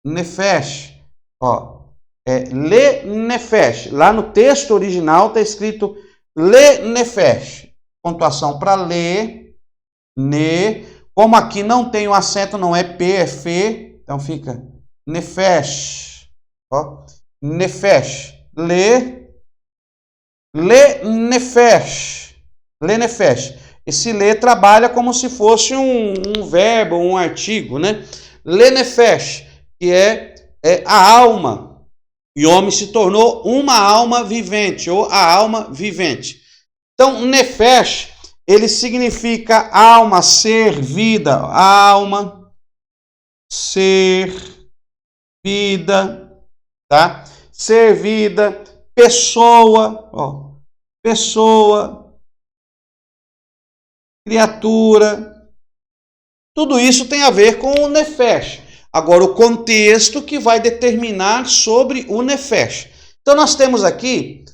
Nefesh, ó. Le Nefesh. Lá no texto original está escrito Le Nefesh. Pontuação para Le, Ne. Como aqui não tem o acento, não é P, é F, então fica Nefesh, ó. Nefesh. Le Nefesh. Le Nefesh. Esse Le trabalha como se fosse um verbo, um artigo, né? Le Nefesh, que é a alma. E o homem se tornou uma alma vivente, ou a alma vivente. Então, Nefesh, ele significa alma, ser, vida. Alma, ser, vida, tá? Ser, vida, pessoa, ó, pessoa, criatura, tudo isso tem a ver com o Nefesh. Agora, o contexto que vai determinar sobre o Nefesh. Então, nós temos aqui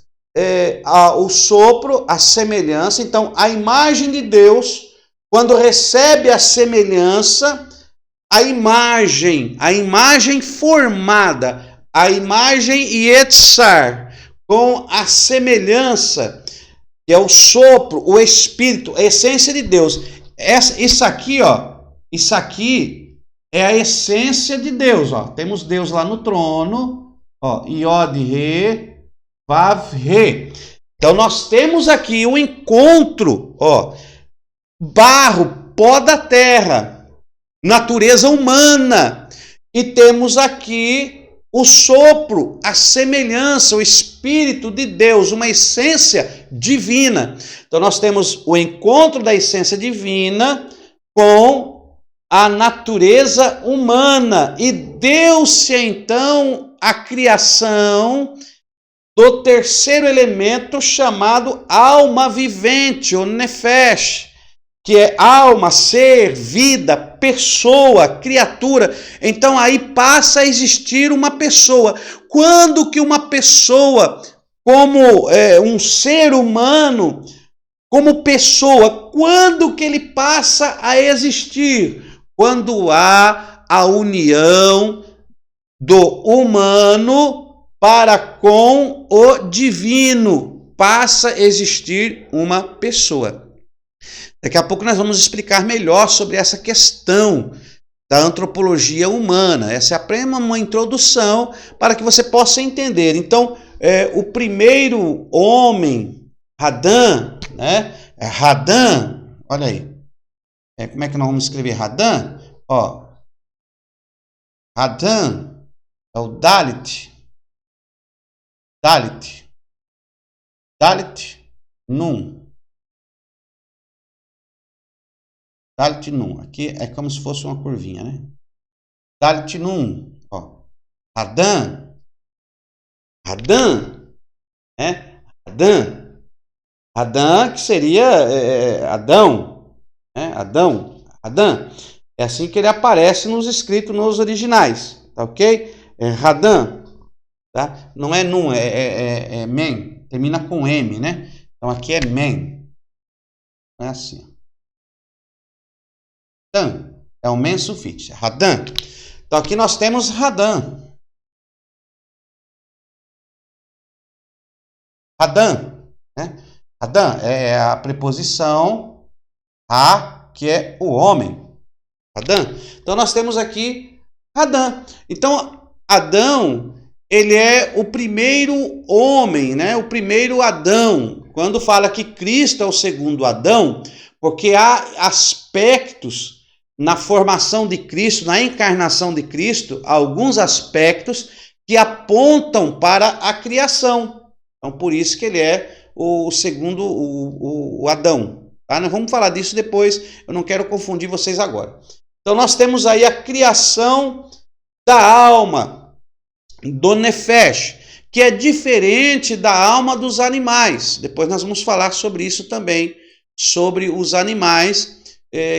o sopro, a semelhança. Então, a imagem de Deus, quando recebe a semelhança, a imagem formada, a imagem Yetzar, com a semelhança, que é o sopro, o espírito, a essência de Deus. Isso aqui, ó, isso aqui é a essência de Deus, ó. Temos Deus lá no trono, ó, Yod, Re, Vav, Re. Então nós temos aqui um encontro, ó, barro, pó da terra, natureza humana, e temos aqui o sopro, a semelhança, o Espírito de Deus, uma essência divina. Então nós temos o encontro da essência divina com a natureza humana, e deu-se então a criação do terceiro elemento chamado alma vivente, o Nefesh, que é alma, ser, vida, pessoa, criatura. Então aí passa a existir uma pessoa. Quando que uma pessoa, como um ser humano, como pessoa, quando que ele passa a existir? Quando há a união do humano para com o divino, passa a existir uma pessoa. Daqui a pouco nós vamos explicar melhor sobre essa questão da antropologia humana. Essa é apenas uma introdução para que você possa entender. Então, o primeiro homem, Adão, né? Adão, olha aí. Como é que nós vamos escrever Adão? Ó, Adão é o Dalit. Dalit. Dalit Nun. Dalit Nun. Aqui é como se fosse uma curvinha, né? Dalit Nun. Ó. Adão. Adão. Né? Adão. Adão, que seria Adão. Né? Adão. Adão. É assim que ele aparece nos escritos, nos originais. Tá ok? Adão. Tá? Não é Nun, é Men. Termina com M, né? Então aqui é Men. Não é assim. Radam, é o men sufixo, Radam. Então aqui nós temos Radam. Radam, né? Radam é a preposição a que é o homem. Adão. Então nós temos aqui Adão. Então Adão, ele é o primeiro homem, né? O primeiro Adão. Quando fala que Cristo é o segundo Adão, porque há aspectos na formação de Cristo, na encarnação de Cristo, alguns aspectos que apontam para a criação. Então, por isso que ele é o segundo o Adão. Tá? Nós vamos falar disso depois, eu não quero confundir vocês agora. Então, nós temos aí a criação da alma, do Nefesh, que é diferente da alma dos animais. Depois nós vamos falar sobre isso também, sobre os animais,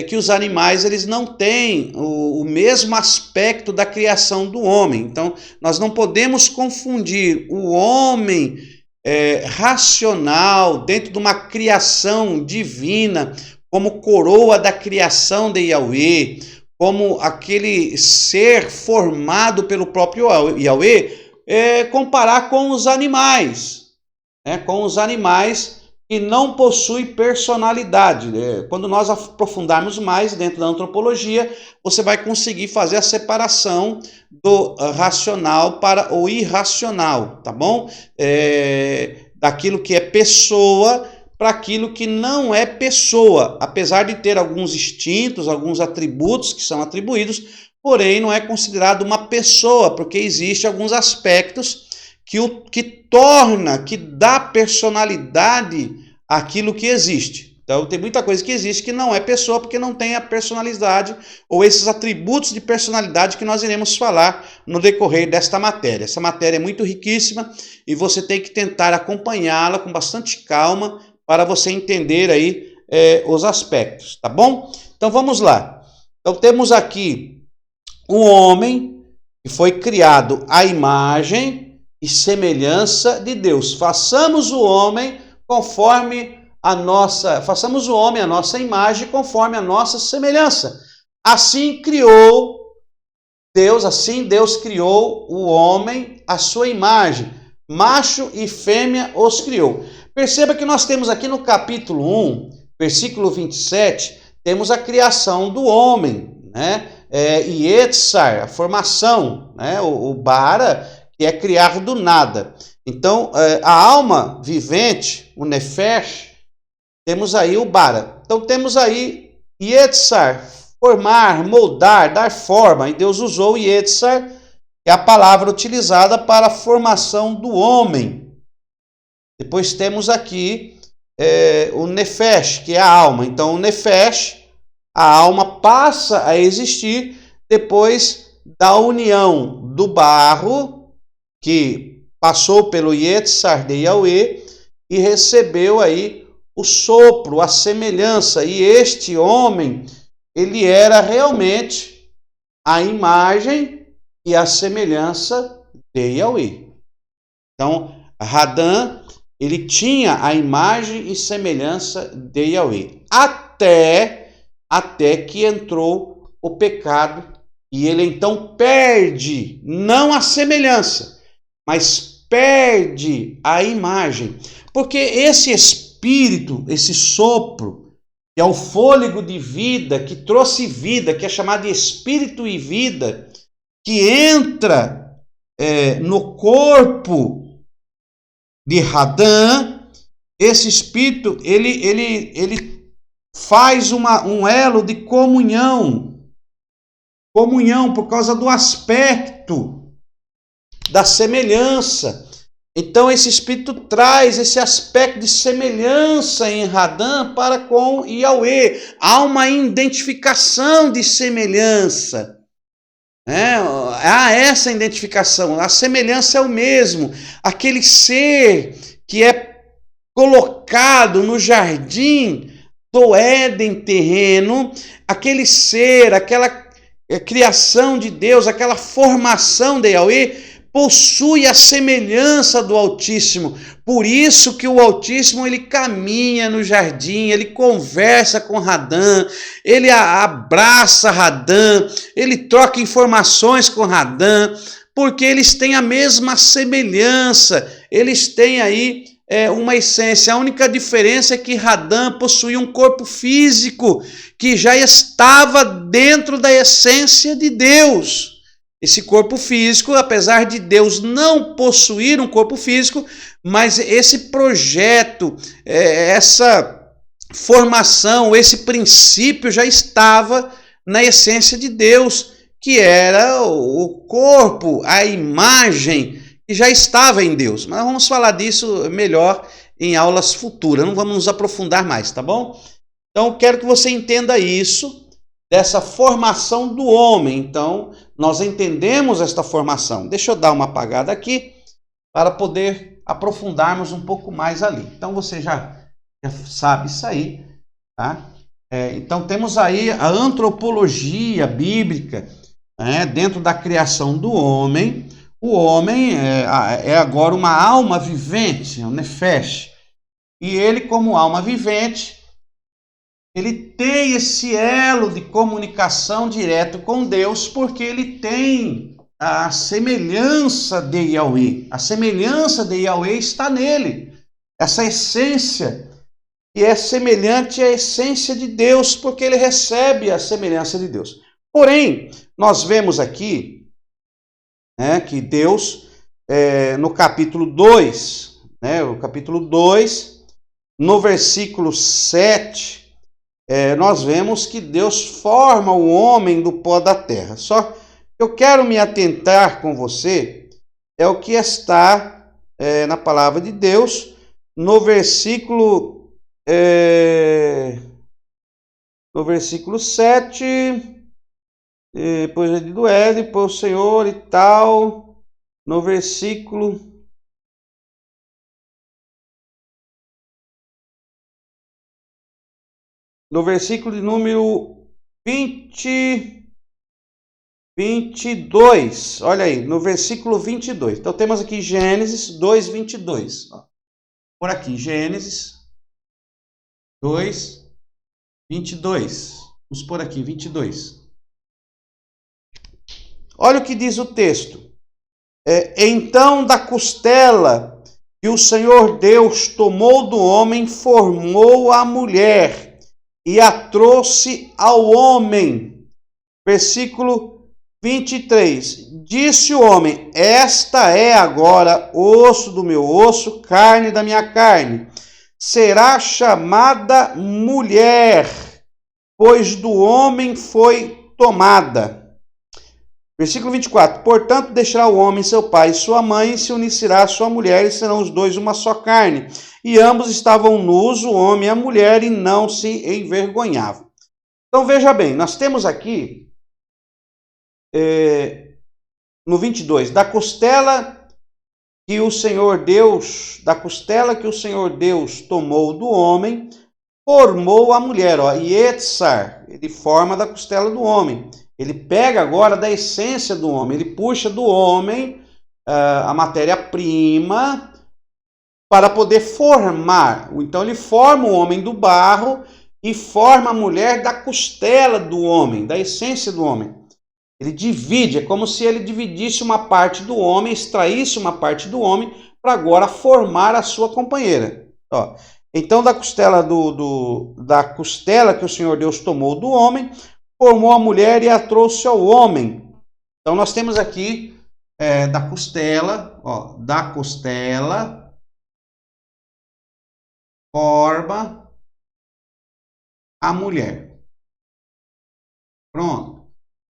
que os animais eles não têm o mesmo aspecto da criação do homem. Então, nós não podemos confundir o homem racional, dentro de uma criação divina, como coroa da criação de Yahweh, como aquele ser formado pelo próprio Yahweh, comparar com os animais, com os animais que não possuem personalidade. Quando nós aprofundarmos mais dentro da antropologia, você vai conseguir fazer a separação do racional para o irracional, tá bom? Daquilo que é pessoa para aquilo que não é pessoa, apesar de ter alguns instintos, alguns atributos que são atribuídos, porém não é considerado uma pessoa, porque existem alguns aspectos que dá personalidade àquilo que existe. Então tem muita coisa que existe que não é pessoa, porque não tem a personalidade ou esses atributos de personalidade que nós iremos falar no decorrer desta matéria. Essa matéria é muito riquíssima e você tem que tentar acompanhá-la com bastante calma para você entender aí os aspectos, tá bom? Então vamos lá. Então temos aqui o homem que foi criado à imagem e semelhança de Deus. Façamos o homem façamos o homem a nossa imagem conforme a nossa semelhança. Assim Deus criou o homem à sua imagem, macho e fêmea os criou. Perceba que nós temos aqui no capítulo 1, versículo 27, temos a criação do homem, né? Yetzar, a formação, né? O bara, que é criar do nada. Então, a alma vivente, o Nefesh, temos aí o bara. Então, temos aí Yetzar, formar, moldar, dar forma. E Deus usou Yetzar, que é a palavra utilizada para a formação do homem. Depois temos aqui o Nefesh, que é a alma. Então, o Nefesh, a alma passa a existir depois da união do barro, que passou pelo Yetzar de Yahweh e recebeu aí o sopro, a semelhança. E este homem, ele era realmente a imagem e a semelhança de Yahweh. Então, Adão, ele tinha a imagem e semelhança de Yahweh. Até que entrou o pecado e ele então perde, não a semelhança, mas perde a imagem. Porque esse espírito, esse sopro, que é o fôlego de vida, que trouxe vida, que é chamado de espírito e vida, que entra no corpo de Adão, esse espírito, ele faz um elo de comunhão por causa do aspecto da semelhança. Então esse espírito traz esse aspecto de semelhança em Adão para com Yahweh. Há uma identificação de semelhança. Há essa identificação. A semelhança é o mesmo. Aquele ser que é colocado no jardim do Éden terreno, aquele ser, aquela criação de Deus, aquela formação de Yahweh, possui a semelhança do Altíssimo. Por isso que o Altíssimo ele caminha no jardim, ele conversa com Adão, ele abraça Adão, ele troca informações com Adão, porque eles têm a mesma semelhança, eles têm aí uma essência. A única diferença é que Adão possuía um corpo físico que já estava dentro da essência de Deus. Esse corpo físico, apesar de Deus não possuir um corpo físico, mas esse projeto, essa formação, esse princípio já estava na essência de Deus, que era o corpo, a imagem que já estava em Deus. Mas vamos falar disso melhor em aulas futuras, não vamos nos aprofundar mais, tá bom? Então, quero que você entenda isso, dessa formação do homem. Então, nós entendemos esta formação. Deixa eu dar uma apagada aqui para poder aprofundarmos um pouco mais ali. Então, você já sabe isso aí, tá? Então, temos aí a antropologia bíblica, dentro da criação do homem. O homem é agora uma alma vivente, um nefesh. E ele, como alma vivente, ele tem esse elo de comunicação direto com Deus, porque ele tem a semelhança de Yahweh. A semelhança de Yahweh está nele. Essa essência que é semelhante à essência de Deus, porque ele recebe a semelhança de Deus. Porém, nós vemos aqui que Deus, no capítulo 2, no versículo 7, nós vemos que Deus forma o homem do pó da terra. Só eu quero me atentar com você, o que está na palavra de Deus, no versículo 7, depois é do depois o Senhor e tal, no versículo de número 22, olha aí, no versículo 22. Então temos aqui Gênesis 2, 22. Por aqui, Gênesis 2, 22. Vamos por aqui, 22. Olha o que diz o texto. Então da costela que o Senhor Deus tomou do homem, formou a mulher e a trouxe ao homem. Versículo 23. Disse o homem: esta é agora osso do meu osso, carne da minha carne. Será chamada mulher, pois do homem foi tomada. Versículo 24. Portanto, deixará o homem seu pai e sua mãe, e se unirá à sua mulher, e serão os dois uma só carne. E ambos estavam nus, o homem e a mulher, e não se envergonhavam. Então, veja bem, nós temos aqui, no 22, da costela que o Senhor Deus tomou do homem, formou a mulher. Yetzar, ele forma da costela do homem. Ele pega agora da essência do homem, ele puxa do homem a matéria-prima para poder formar. Então ele forma o homem do barro e forma a mulher da costela do homem, da essência do homem. Ele divide, é como se ele dividisse uma parte do homem, extraísse uma parte do homem para agora formar a sua companheira. Então da costela da costela que o Senhor Deus tomou do homem, formou a mulher e a trouxe ao homem. Então nós temos aqui da costela forma a mulher. Pronto.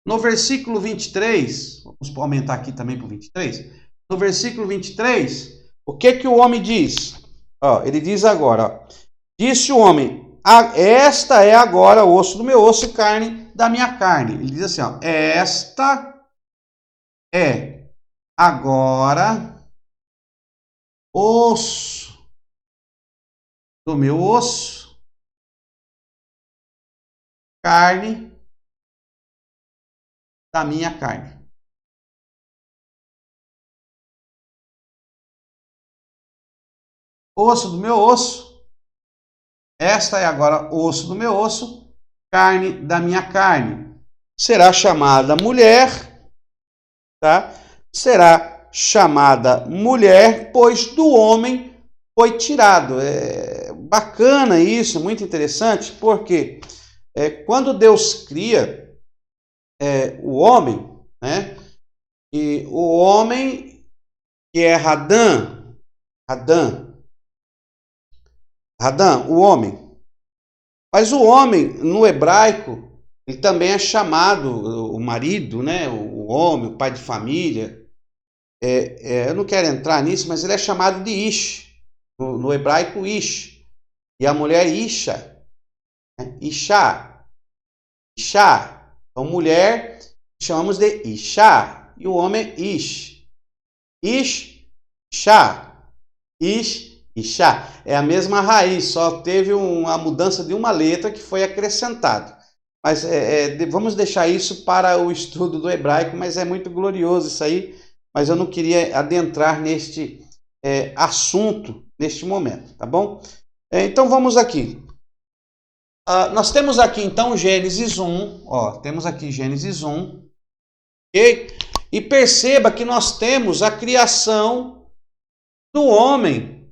No versículo 23, vamos aumentar aqui também para o 23. No versículo 23, o que o homem diz? Ele diz agora, disse o homem: esta é agora osso do meu osso e carne da minha carne. Ele diz assim, esta é agora osso do meu osso, carne da minha carne. Osso do meu osso, esta é agora osso do meu osso, carne da minha carne. Será chamada mulher, tá? Será chamada mulher, pois do homem foi tirado. É bacana isso, muito interessante, porque quando Deus cria o homem, né? E o homem que é Adão, o homem. Mas o homem, no hebraico, ele também é chamado o marido, né? O homem, o pai de família. Eu não quero entrar nisso, mas ele é chamado de Ish. No hebraico, Ish. E a mulher Isha. Né? Isha. Isha. Então, mulher, chamamos de Isha. E o homem, Ish. Ish, Shá. Ish e Shá. É a mesma raiz, só teve uma mudança de uma letra que foi acrescentado. Mas vamos deixar isso para o estudo do hebraico, mas é muito glorioso isso aí. Mas eu não queria adentrar neste assunto neste momento, tá bom? Então vamos aqui. Nós temos aqui então Gênesis 1, temos aqui Gênesis 1, ok? E perceba que nós temos a criação do homem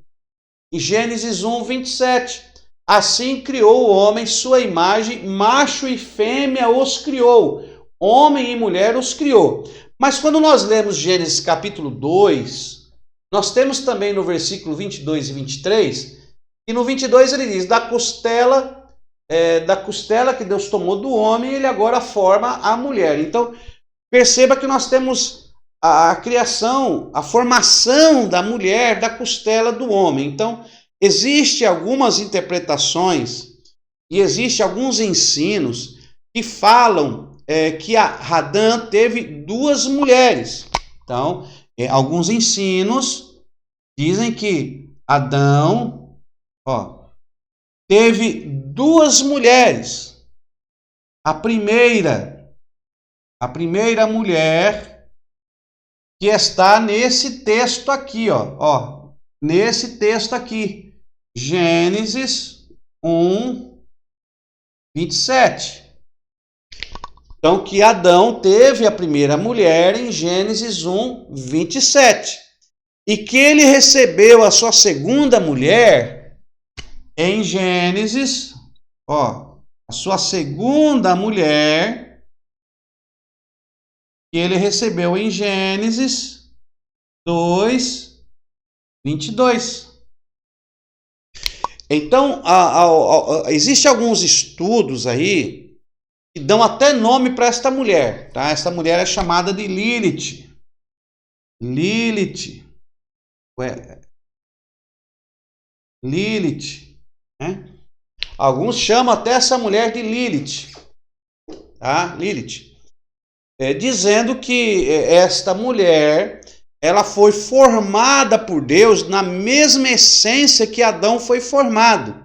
em Gênesis 1, 27. Assim criou o homem sua imagem, macho e fêmea os criou, homem e mulher os criou. Mas quando nós lemos Gênesis capítulo 2, nós temos também no versículo 22 e 23, e no 22 ele diz, da costela que Deus tomou do homem, ele agora forma a mulher. Então, perceba que nós temos a criação, a formação da mulher da costela do homem. Então, existem algumas interpretações e existem alguns ensinos que falam que Adão teve duas mulheres. Então, alguns ensinos dizem que Adão teve duas mulheres. A primeira mulher que está nesse texto aqui, nesse texto aqui, Gênesis 1, 27. Então, que Adão teve a primeira mulher em Gênesis 1, 27. E que ele recebeu a sua segunda mulher em Gênesis, a sua segunda mulher que ele recebeu em Gênesis 2, 22. Então, existem alguns estudos aí que dão até nome para esta mulher, tá? Esta mulher é chamada de Lilith. Lilith, né? Alguns chamam até essa mulher de Lilith, tá? Lilith. Dizendo que esta mulher, ela foi formada por Deus na mesma essência que Adão foi formado.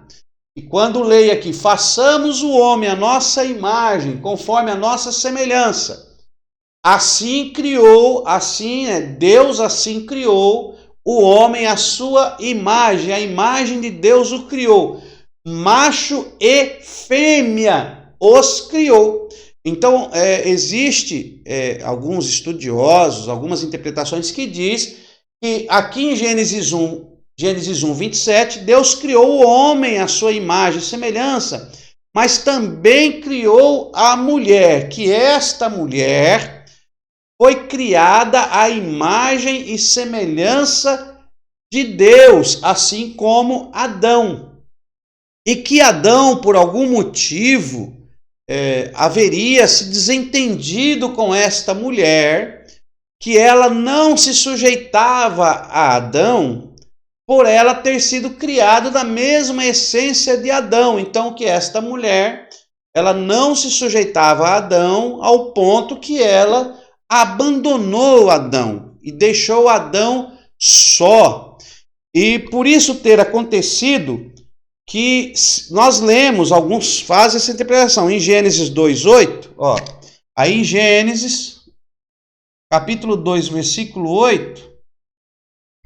E quando leio aqui, façamos o homem a nossa imagem, conforme a nossa semelhança. Assim criou, Deus assim criou o homem à sua imagem, a imagem de Deus o criou. Macho e fêmea os criou. Então, existe alguns estudiosos, algumas interpretações que diz que aqui em Gênesis 1, 27, Deus criou o homem à sua imagem e semelhança, mas também criou a mulher, que esta mulher foi criada à imagem e semelhança de Deus, assim como Adão. E que Adão, por algum motivo, haveria se desentendido com esta mulher, que ela não se sujeitava a Adão, por ela ter sido criada da mesma essência de Adão. Então, que esta mulher, ela não se sujeitava a Adão ao ponto que ela abandonou Adão e deixou Adão só. E por isso ter acontecido que nós lemos, alguns fazem essa interpretação, em Gênesis 2:8, aí em Gênesis, capítulo 2, versículo 8,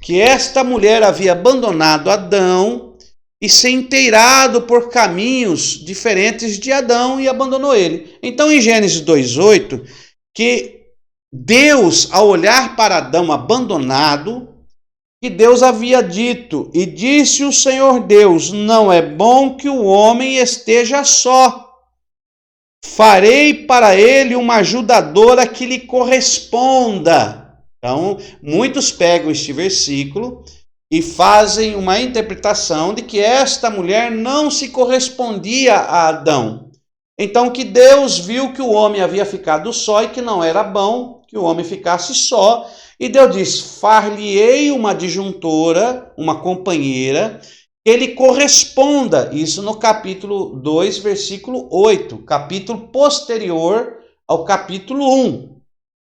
que esta mulher havia abandonado Adão e se inteirado por caminhos diferentes de Adão e abandonou ele. Então, em Gênesis 2:8, que Deus, ao olhar para Adão abandonado, que Deus havia dito, e disse o Senhor Deus, não é bom que o homem esteja só. Farei para ele uma ajudadora que lhe corresponda. Então, muitos pegam este versículo e fazem uma interpretação de que esta mulher não se correspondia a Adão. Então, que Deus viu que o homem havia ficado só e que não era bom que o homem ficasse só. E Deus diz, far-lhe-ei uma adjuntora, uma companheira, que ele corresponda. Isso no capítulo 2, versículo 8, capítulo posterior ao capítulo 1,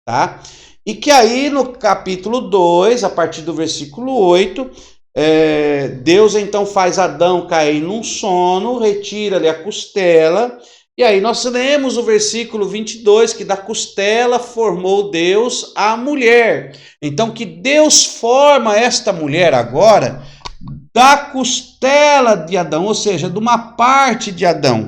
tá? E que aí no capítulo 2, a partir do versículo 8, Deus então faz Adão cair num sono, retira-lhe a costela, e aí nós lemos o versículo 22, que da costela formou Deus a mulher. Então que Deus forma esta mulher agora da costela de Adão, ou seja, de uma parte de Adão.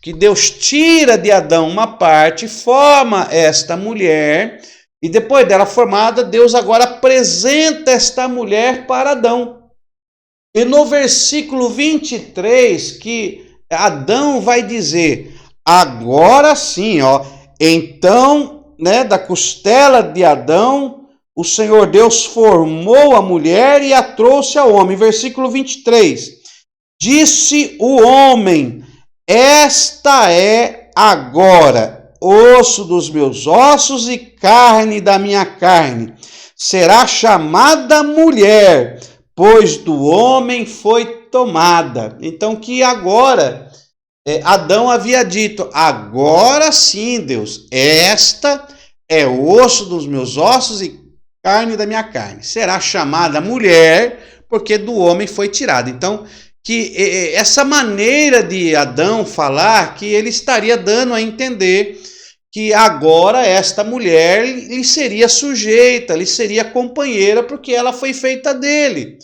Que Deus tira de Adão uma parte, forma esta mulher, e depois dela formada, Deus agora apresenta esta mulher para Adão. E no versículo 23, que Adão vai dizer, agora sim, ó, então, da costela de Adão, o Senhor Deus formou a mulher e a trouxe ao homem. Versículo 23. Disse o homem, esta é agora osso dos meus ossos e carne da minha carne. Será chamada mulher, pois do homem foi tomada. Então que agora, Adão havia dito, agora sim, Deus, esta é osso dos meus ossos e carne da minha carne. Será chamada mulher, porque do homem foi tirada. Então, que essa maneira de Adão falar, que ele estaria dando a entender que agora esta mulher lhe seria sujeita, lhe seria companheira, porque ela foi feita dele.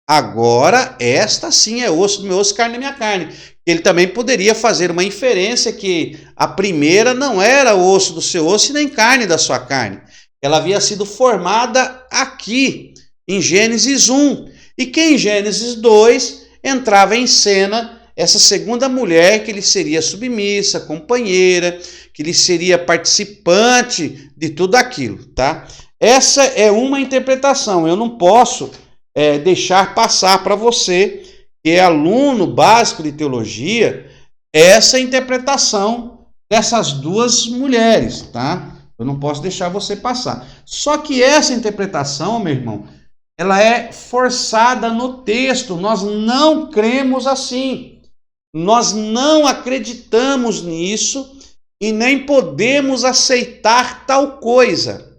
Agora, esta sim é osso do meu osso, carne da minha carne. Ele também poderia fazer uma inferência que a primeira não era osso do seu osso e nem carne da sua carne. Ela havia sido formada aqui, em Gênesis 1. E que em Gênesis 2 entrava em cena essa segunda mulher que lhe seria submissa, companheira, que lhe seria participante de tudo aquilo, tá? Essa é uma interpretação. Eu não posso deixar passar para você, que é aluno básico de teologia, essa interpretação dessas duas mulheres, tá? Eu não posso deixar você passar. Só que essa interpretação, meu irmão, ela é forçada no texto. Nós não cremos assim. Nós não acreditamos nisso e nem podemos aceitar tal coisa.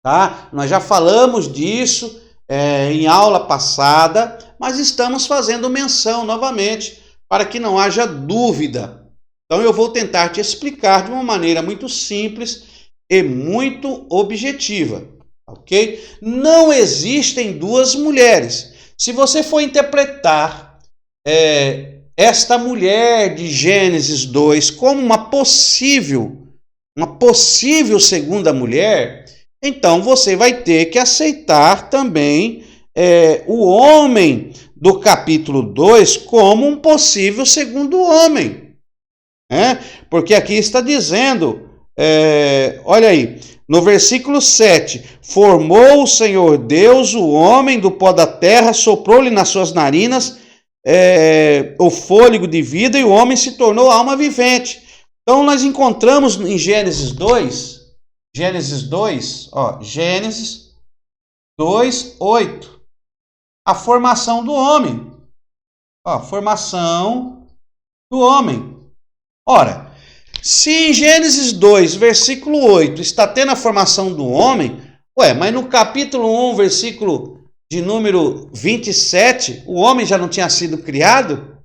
Tá? Nós já falamos disso em aula passada, mas estamos fazendo menção novamente para que não haja dúvida. Então eu vou tentar te explicar de uma maneira muito simples e muito objetiva, ok? Não existem duas mulheres. Se você for interpretar esta mulher de Gênesis 2 como uma possível segunda mulher, então você vai ter que aceitar também o homem do capítulo 2 como um possível segundo homem. Porque aqui está dizendo, olha aí, no versículo 7, formou o Senhor Deus o homem do pó da terra, soprou-lhe nas suas narinas o fôlego de vida e o homem se tornou alma vivente. Então nós encontramos em Gênesis 2, Gênesis 2, 8, a formação do homem. Formação do homem. Ora, se em Gênesis 2, versículo 8, está tendo a formação do homem, mas no capítulo 1, versículo de número 27, o homem já não tinha sido criado?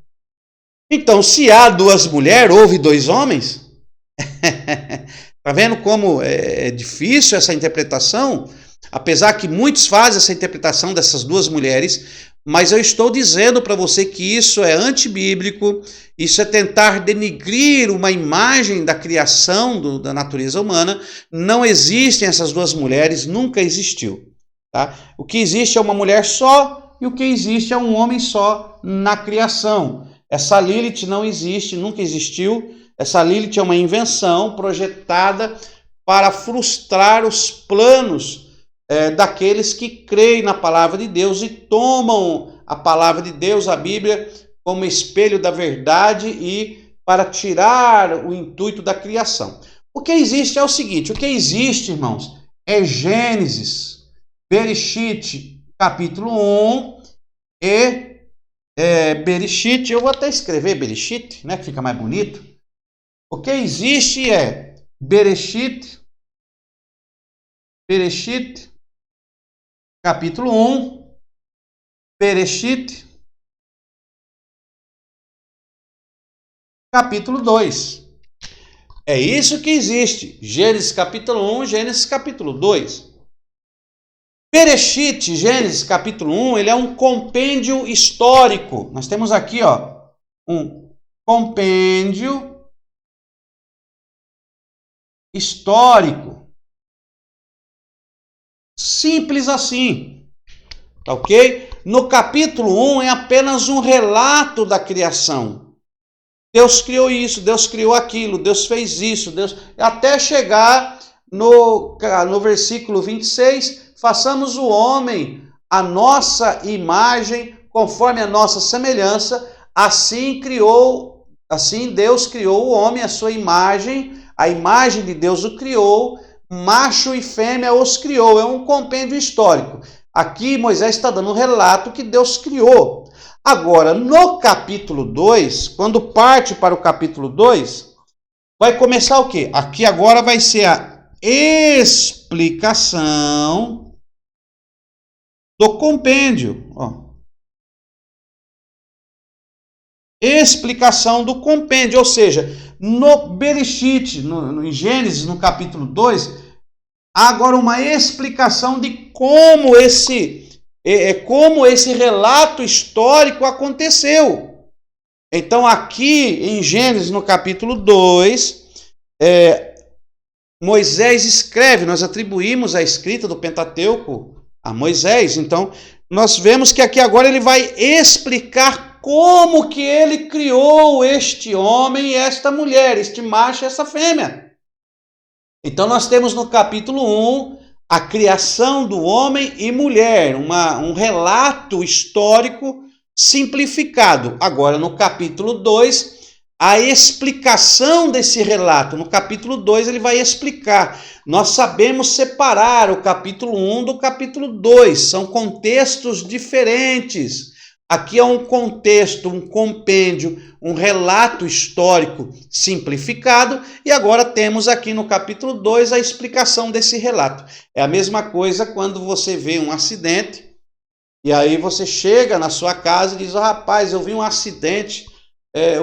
Então, se há duas mulheres, houve dois homens? Está vendo como é difícil essa interpretação? Apesar que muitos fazem essa interpretação dessas duas mulheres, mas eu estou dizendo para você que isso é antibíblico, isso é tentar denigrir uma imagem da criação da natureza humana. Não existem essas duas mulheres, nunca existiu. Tá? O que existe é uma mulher só e o que existe é um homem só na criação. Essa Lilith não existe, nunca existiu. Essa Lilith é uma invenção projetada para frustrar os planos daqueles que creem na palavra de Deus e tomam a palavra de Deus, a Bíblia, como espelho da verdade e para tirar o intuito da criação. O que existe é o seguinte, o que existe, irmãos, é Gênesis, Bereshit, capítulo 1 e Bereshit, eu vou até escrever Bereshit, né, que fica mais bonito. O que existe é Bereshit, capítulo 1, Bereshit, capítulo 2. É isso que existe. Gênesis capítulo 1, Gênesis capítulo 2. Bereshit, Gênesis capítulo 1, ele é um compêndio histórico. Nós temos aqui, um compêndio histórico. Simples assim. Tá ok? No capítulo 1 é apenas um relato da criação. Deus criou isso, Deus criou aquilo, Deus fez isso, Deus... até chegar no versículo 26, façamos o homem a nossa imagem, conforme a nossa semelhança, assim Deus criou o homem à sua imagem, a imagem de Deus o criou, macho e fêmea os criou. É um compêndio histórico. Aqui Moisés está dando um relato que Deus criou. Agora, no capítulo 2, quando parte para o capítulo 2, vai começar o quê? Aqui agora vai ser a explicação do compêndio. Explicação do compêndio, ou seja, no Bereshit, em Gênesis, no capítulo 2, há agora uma explicação de como esse relato histórico aconteceu. Então, aqui em Gênesis, no capítulo 2, Moisés escreve, nós atribuímos a escrita do Pentateuco a Moisés. Então, nós vemos que aqui agora ele vai explicar como que ele criou este homem e esta mulher, este macho e essa fêmea. Então, nós temos no capítulo 1 a criação do homem e mulher, um relato histórico simplificado. Agora, no capítulo 2, a explicação desse relato. No capítulo 2, ele vai explicar. Nós sabemos separar o capítulo 1 do capítulo 2. São contextos diferentes. Aqui é um contexto, um compêndio, um relato histórico simplificado, e agora temos aqui no capítulo 2 a explicação desse relato. É a mesma coisa quando você vê um acidente, e aí você chega na sua casa e diz, rapaz, eu vi um acidente,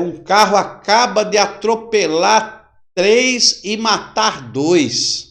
um carro acaba de atropelar 3 e matar 2.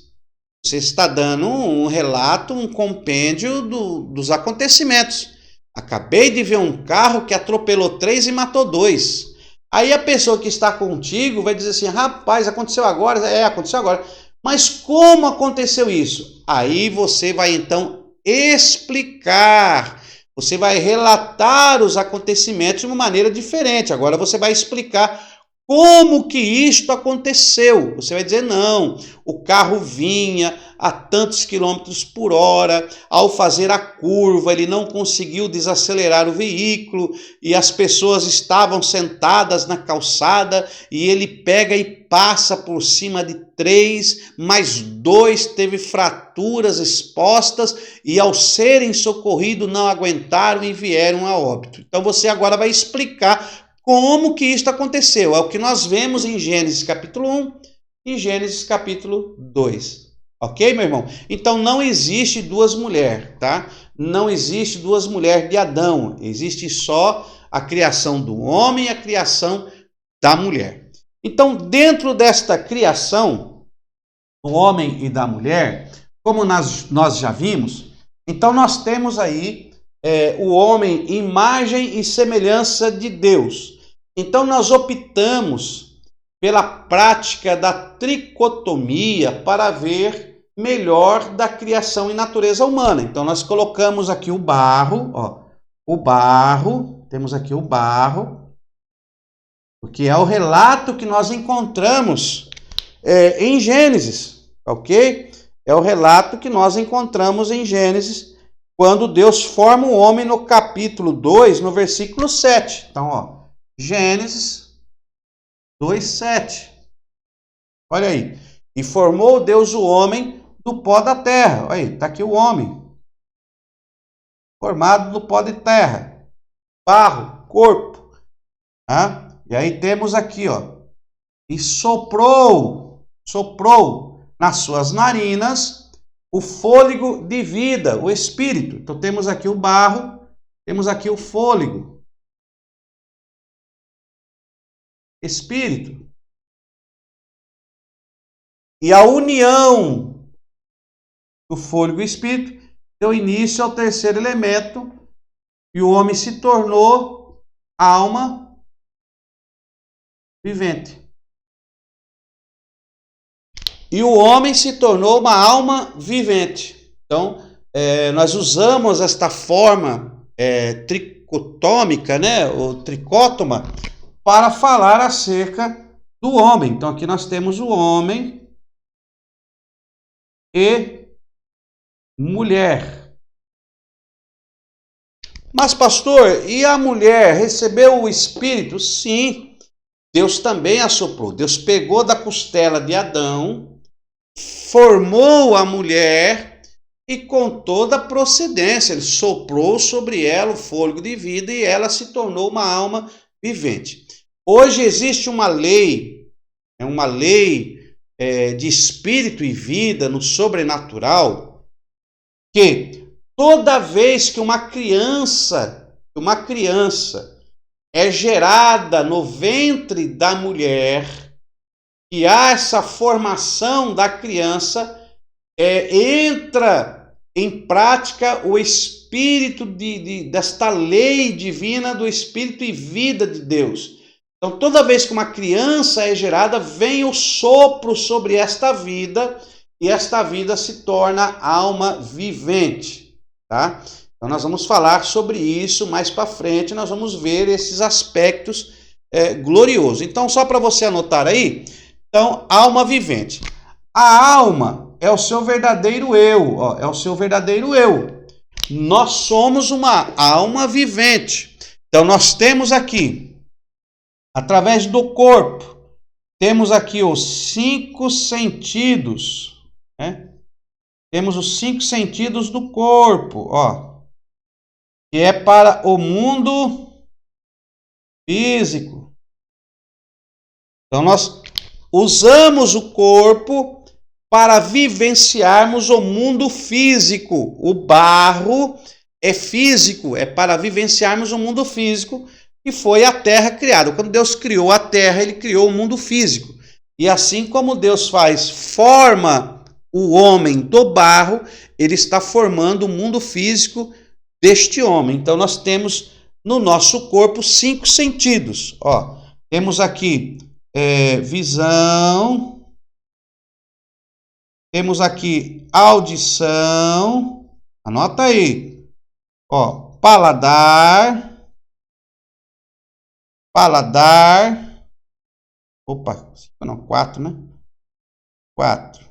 Você está dando um relato, um compêndio dos acontecimentos. Acabei de ver um carro que atropelou 3 e matou 2. Aí a pessoa que está contigo vai dizer assim, rapaz, aconteceu agora? Aconteceu agora. Mas como aconteceu isso? Aí você vai então explicar, você vai relatar os acontecimentos de uma maneira diferente. Agora você vai explicar como que isto aconteceu. Você vai dizer, não, o carro vinha a tantos quilômetros por hora, ao fazer a curva, ele não conseguiu desacelerar o veículo, e as pessoas estavam sentadas na calçada, e ele pega e passa por cima de 3, mas 2 teve fraturas expostas, e ao serem socorridos não aguentaram e vieram a óbito. Então você agora vai explicar como que isto aconteceu. É o que nós vemos em Gênesis capítulo 1 e Gênesis capítulo 2. Ok, meu irmão? Então não existe duas mulheres, tá? Não existe duas mulheres de Adão. Existe só a criação do homem e a criação da mulher. Então, dentro desta criação do homem e da mulher, como nós já vimos, então nós temos aí o homem, imagem e semelhança de Deus. Então nós optamos pela prática da tricotomia para ver melhor da criação e natureza humana. Então nós colocamos aqui o barro, ó, o barro, temos aqui o barro, que é o relato que nós encontramos em Gênesis, ok? É o relato que nós encontramos em Gênesis, quando Deus forma o homem no capítulo 2, no versículo 7. Então, ó, Gênesis 2:7. Olha aí. E formou Deus o homem do pó da terra. Olha aí, está aqui o homem. Formado do pó de terra. Barro, corpo. Tá? E aí temos aqui, ó. E soprou nas suas narinas o fôlego de vida, o espírito. Então temos aqui o barro, temos aqui o fôlego. Espírito. E a união do fôlego e espírito deu início ao terceiro elemento, e o homem se tornou alma vivente. E o homem se tornou uma alma vivente. Então, nós usamos esta forma tricotômica, né, ou tricótoma, para falar acerca do homem. Então, aqui nós temos o homem e mulher. Mas, pastor, e a mulher recebeu o Espírito? Sim, Deus também assoprou. Deus pegou da costela de Adão, formou a mulher e com toda a procedência, ele soprou sobre ela o fôlego de vida e ela se tornou uma alma vivente. Hoje existe uma lei de espírito e vida no sobrenatural, que toda vez que uma criança é gerada no ventre da mulher, e há essa formação da criança, entra em prática o espírito desta lei divina do espírito e vida de Deus. Então, toda vez que uma criança é gerada, vem o sopro sobre esta vida, e esta vida se torna alma vivente, tá? Então, nós vamos falar sobre isso mais para frente, nós vamos ver esses aspectos gloriosos. Então, só para você anotar aí, então, alma vivente. A alma é o seu verdadeiro eu, ó, é o seu verdadeiro eu. Nós somos uma alma vivente. Então, nós temos aqui, através do corpo, temos aqui os 5 sentidos, né? Temos os 5 sentidos do corpo, ó, que é para o mundo físico. Então, nós usamos o corpo para vivenciarmos o mundo físico. O barro é físico, é para vivenciarmos o mundo físico, que foi a terra criada. Quando Deus criou a terra, ele criou o mundo físico. E assim como Deus forma o homem do barro, ele está formando o mundo físico deste homem. Então nós temos no nosso corpo 5 sentidos. Ó, temos aqui visão, temos aqui audição, anota aí, ó, paladar, opa, 4, né? 4.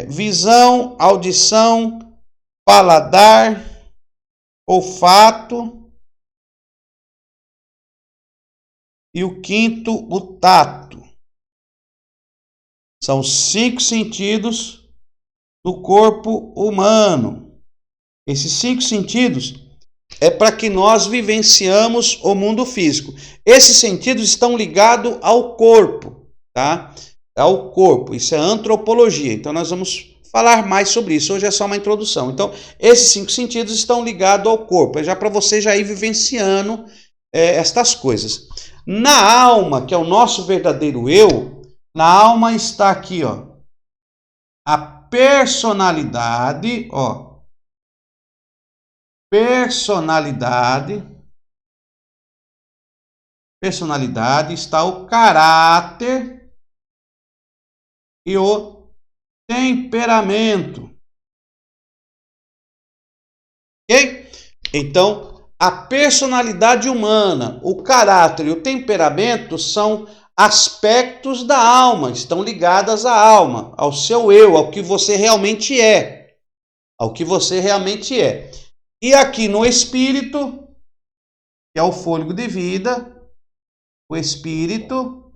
Visão, audição, paladar, olfato e o 5º, o tato. São 5 sentidos do corpo humano. Esses 5 sentidos é para que nós vivenciamos o mundo físico. Esses sentidos estão ligados ao corpo, tá? Ao corpo. Isso é antropologia. Então nós vamos falar mais sobre isso. Hoje é só uma introdução. Então, esses 5 sentidos estão ligados ao corpo. É já para você já ir vivenciando estas coisas. Na alma, que é o nosso verdadeiro eu, na alma está aqui, ó, a personalidade, ó. Personalidade está o caráter e o temperamento. Ok? Então, a personalidade humana, o caráter e o temperamento são aspectos da alma, estão ligadas à alma, ao seu eu, ao que você realmente é. Ao que você realmente é. E aqui no espírito, que é o fôlego de vida, o espírito,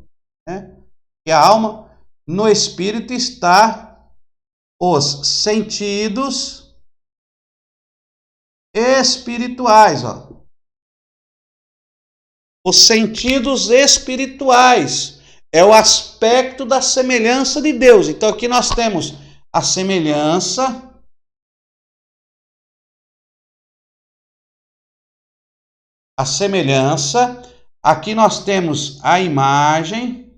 né, que é a alma, no espírito está os sentidos espirituais, ó. Os sentidos espirituais é o aspecto da semelhança de Deus. Então aqui nós temos a semelhança, aqui nós temos a imagem,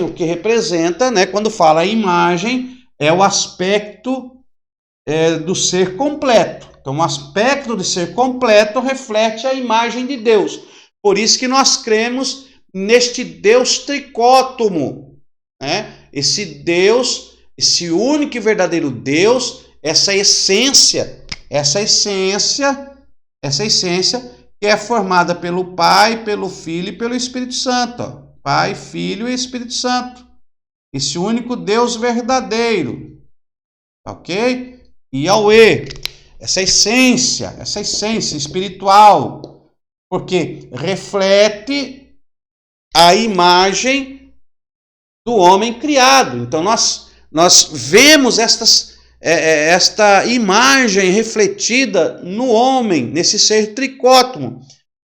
o que representa, né, quando fala imagem, é o aspecto do ser completo. Então, o aspecto de ser completo reflete a imagem de Deus. Por isso que nós cremos neste Deus tricótomo, né? Esse Deus, esse único e verdadeiro Deus, essa essência que é formada pelo Pai, pelo Filho e pelo Espírito Santo. Ó. Pai, Filho e Espírito Santo. Esse único Deus verdadeiro. Ok? Yahweh. Essa essência espiritual. Porque reflete a imagem do homem criado. Então nós vemos esta imagem refletida no homem, nesse ser tricótomo,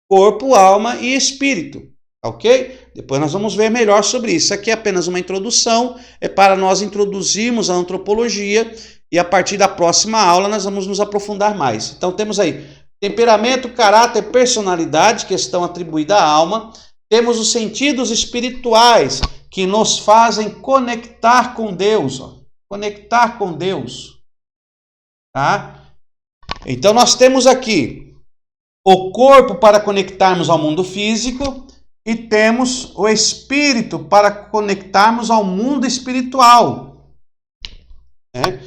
corpo, alma e espírito, ok? Depois nós vamos ver melhor sobre isso. Isso aqui é apenas uma introdução, é para nós introduzirmos a antropologia e a partir da próxima aula nós vamos nos aprofundar mais. Então temos aí temperamento, caráter, personalidade, que estão atribuídas à alma. Temos os sentidos espirituais que nos fazem conectar com Deus, ó. Conectar com Deus, tá? Então nós temos aqui o corpo para conectarmos ao mundo físico e temos o espírito para conectarmos ao mundo espiritual, né?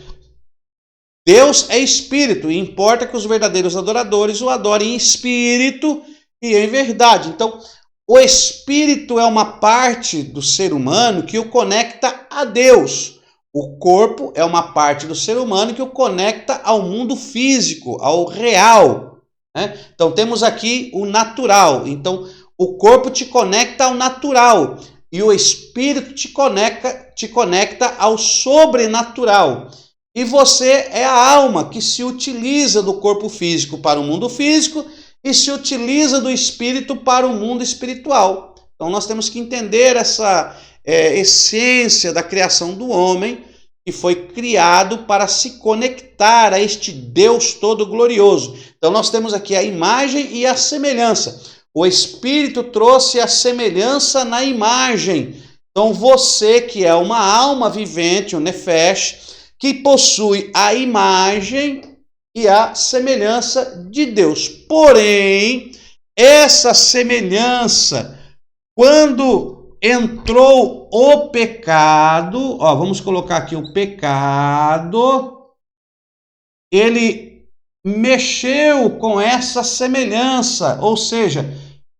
Deus é espírito e importa que os verdadeiros adoradores o adorem em espírito e em verdade. Então, o espírito é uma parte do ser humano que o conecta a Deus. O corpo é uma parte do ser humano que o conecta ao mundo físico, ao real, né? Então temos aqui o natural. Então o corpo te conecta ao natural e o espírito te conecta ao sobrenatural. E você é a alma que se utiliza do corpo físico para o mundo físico e se utiliza do espírito para o mundo espiritual. Então nós temos que entender essa essência da criação do homem, que foi criado para se conectar a este Deus todo glorioso. Então nós temos aqui a imagem e a semelhança. O Espírito trouxe a semelhança na imagem. Então você que é uma alma vivente, o Nefesh, que possui a imagem e a semelhança de Deus. Porém, essa semelhança, quando entrou o pecado, ó, vamos colocar aqui o pecado, ele mexeu com essa semelhança, ou seja,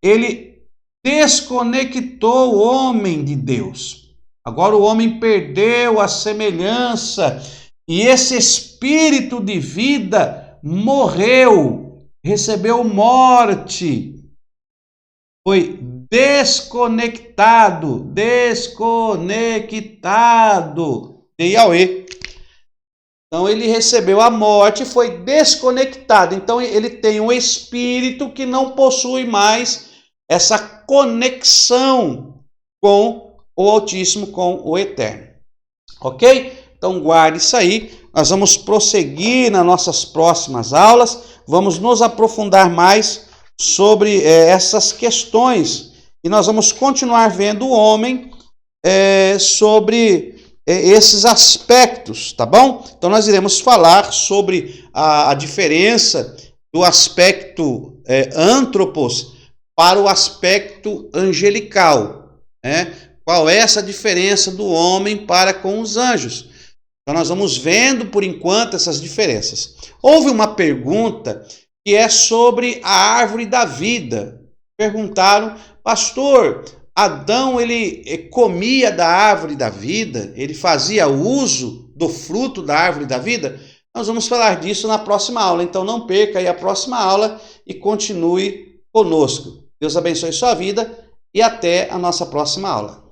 ele desconectou o homem de Deus. Agora o homem perdeu a semelhança e esse espírito de vida morreu, recebeu morte, foi desconectado de Yahweh. Então ele recebeu a morte e foi desconectado. Então ele tem um espírito que não possui mais essa conexão com o Altíssimo, com o Eterno. Ok? Então guarde isso aí. Nós vamos prosseguir nas nossas próximas aulas. Vamos nos aprofundar mais sobre essas questões. E nós vamos continuar vendo o homem sobre esses aspectos, tá bom? Então nós iremos falar sobre a diferença do aspecto antropos para o aspecto angelical, né? Qual é essa diferença do homem para com os anjos? Então nós vamos vendo por enquanto essas diferenças. Houve uma pergunta que é sobre a árvore da vida. Perguntaram, pastor, Adão ele comia da árvore da vida? Ele fazia uso do fruto da árvore da vida? Nós vamos falar disso na próxima aula, então não perca aí a próxima aula e continue conosco. Deus abençoe sua vida e até a nossa próxima aula.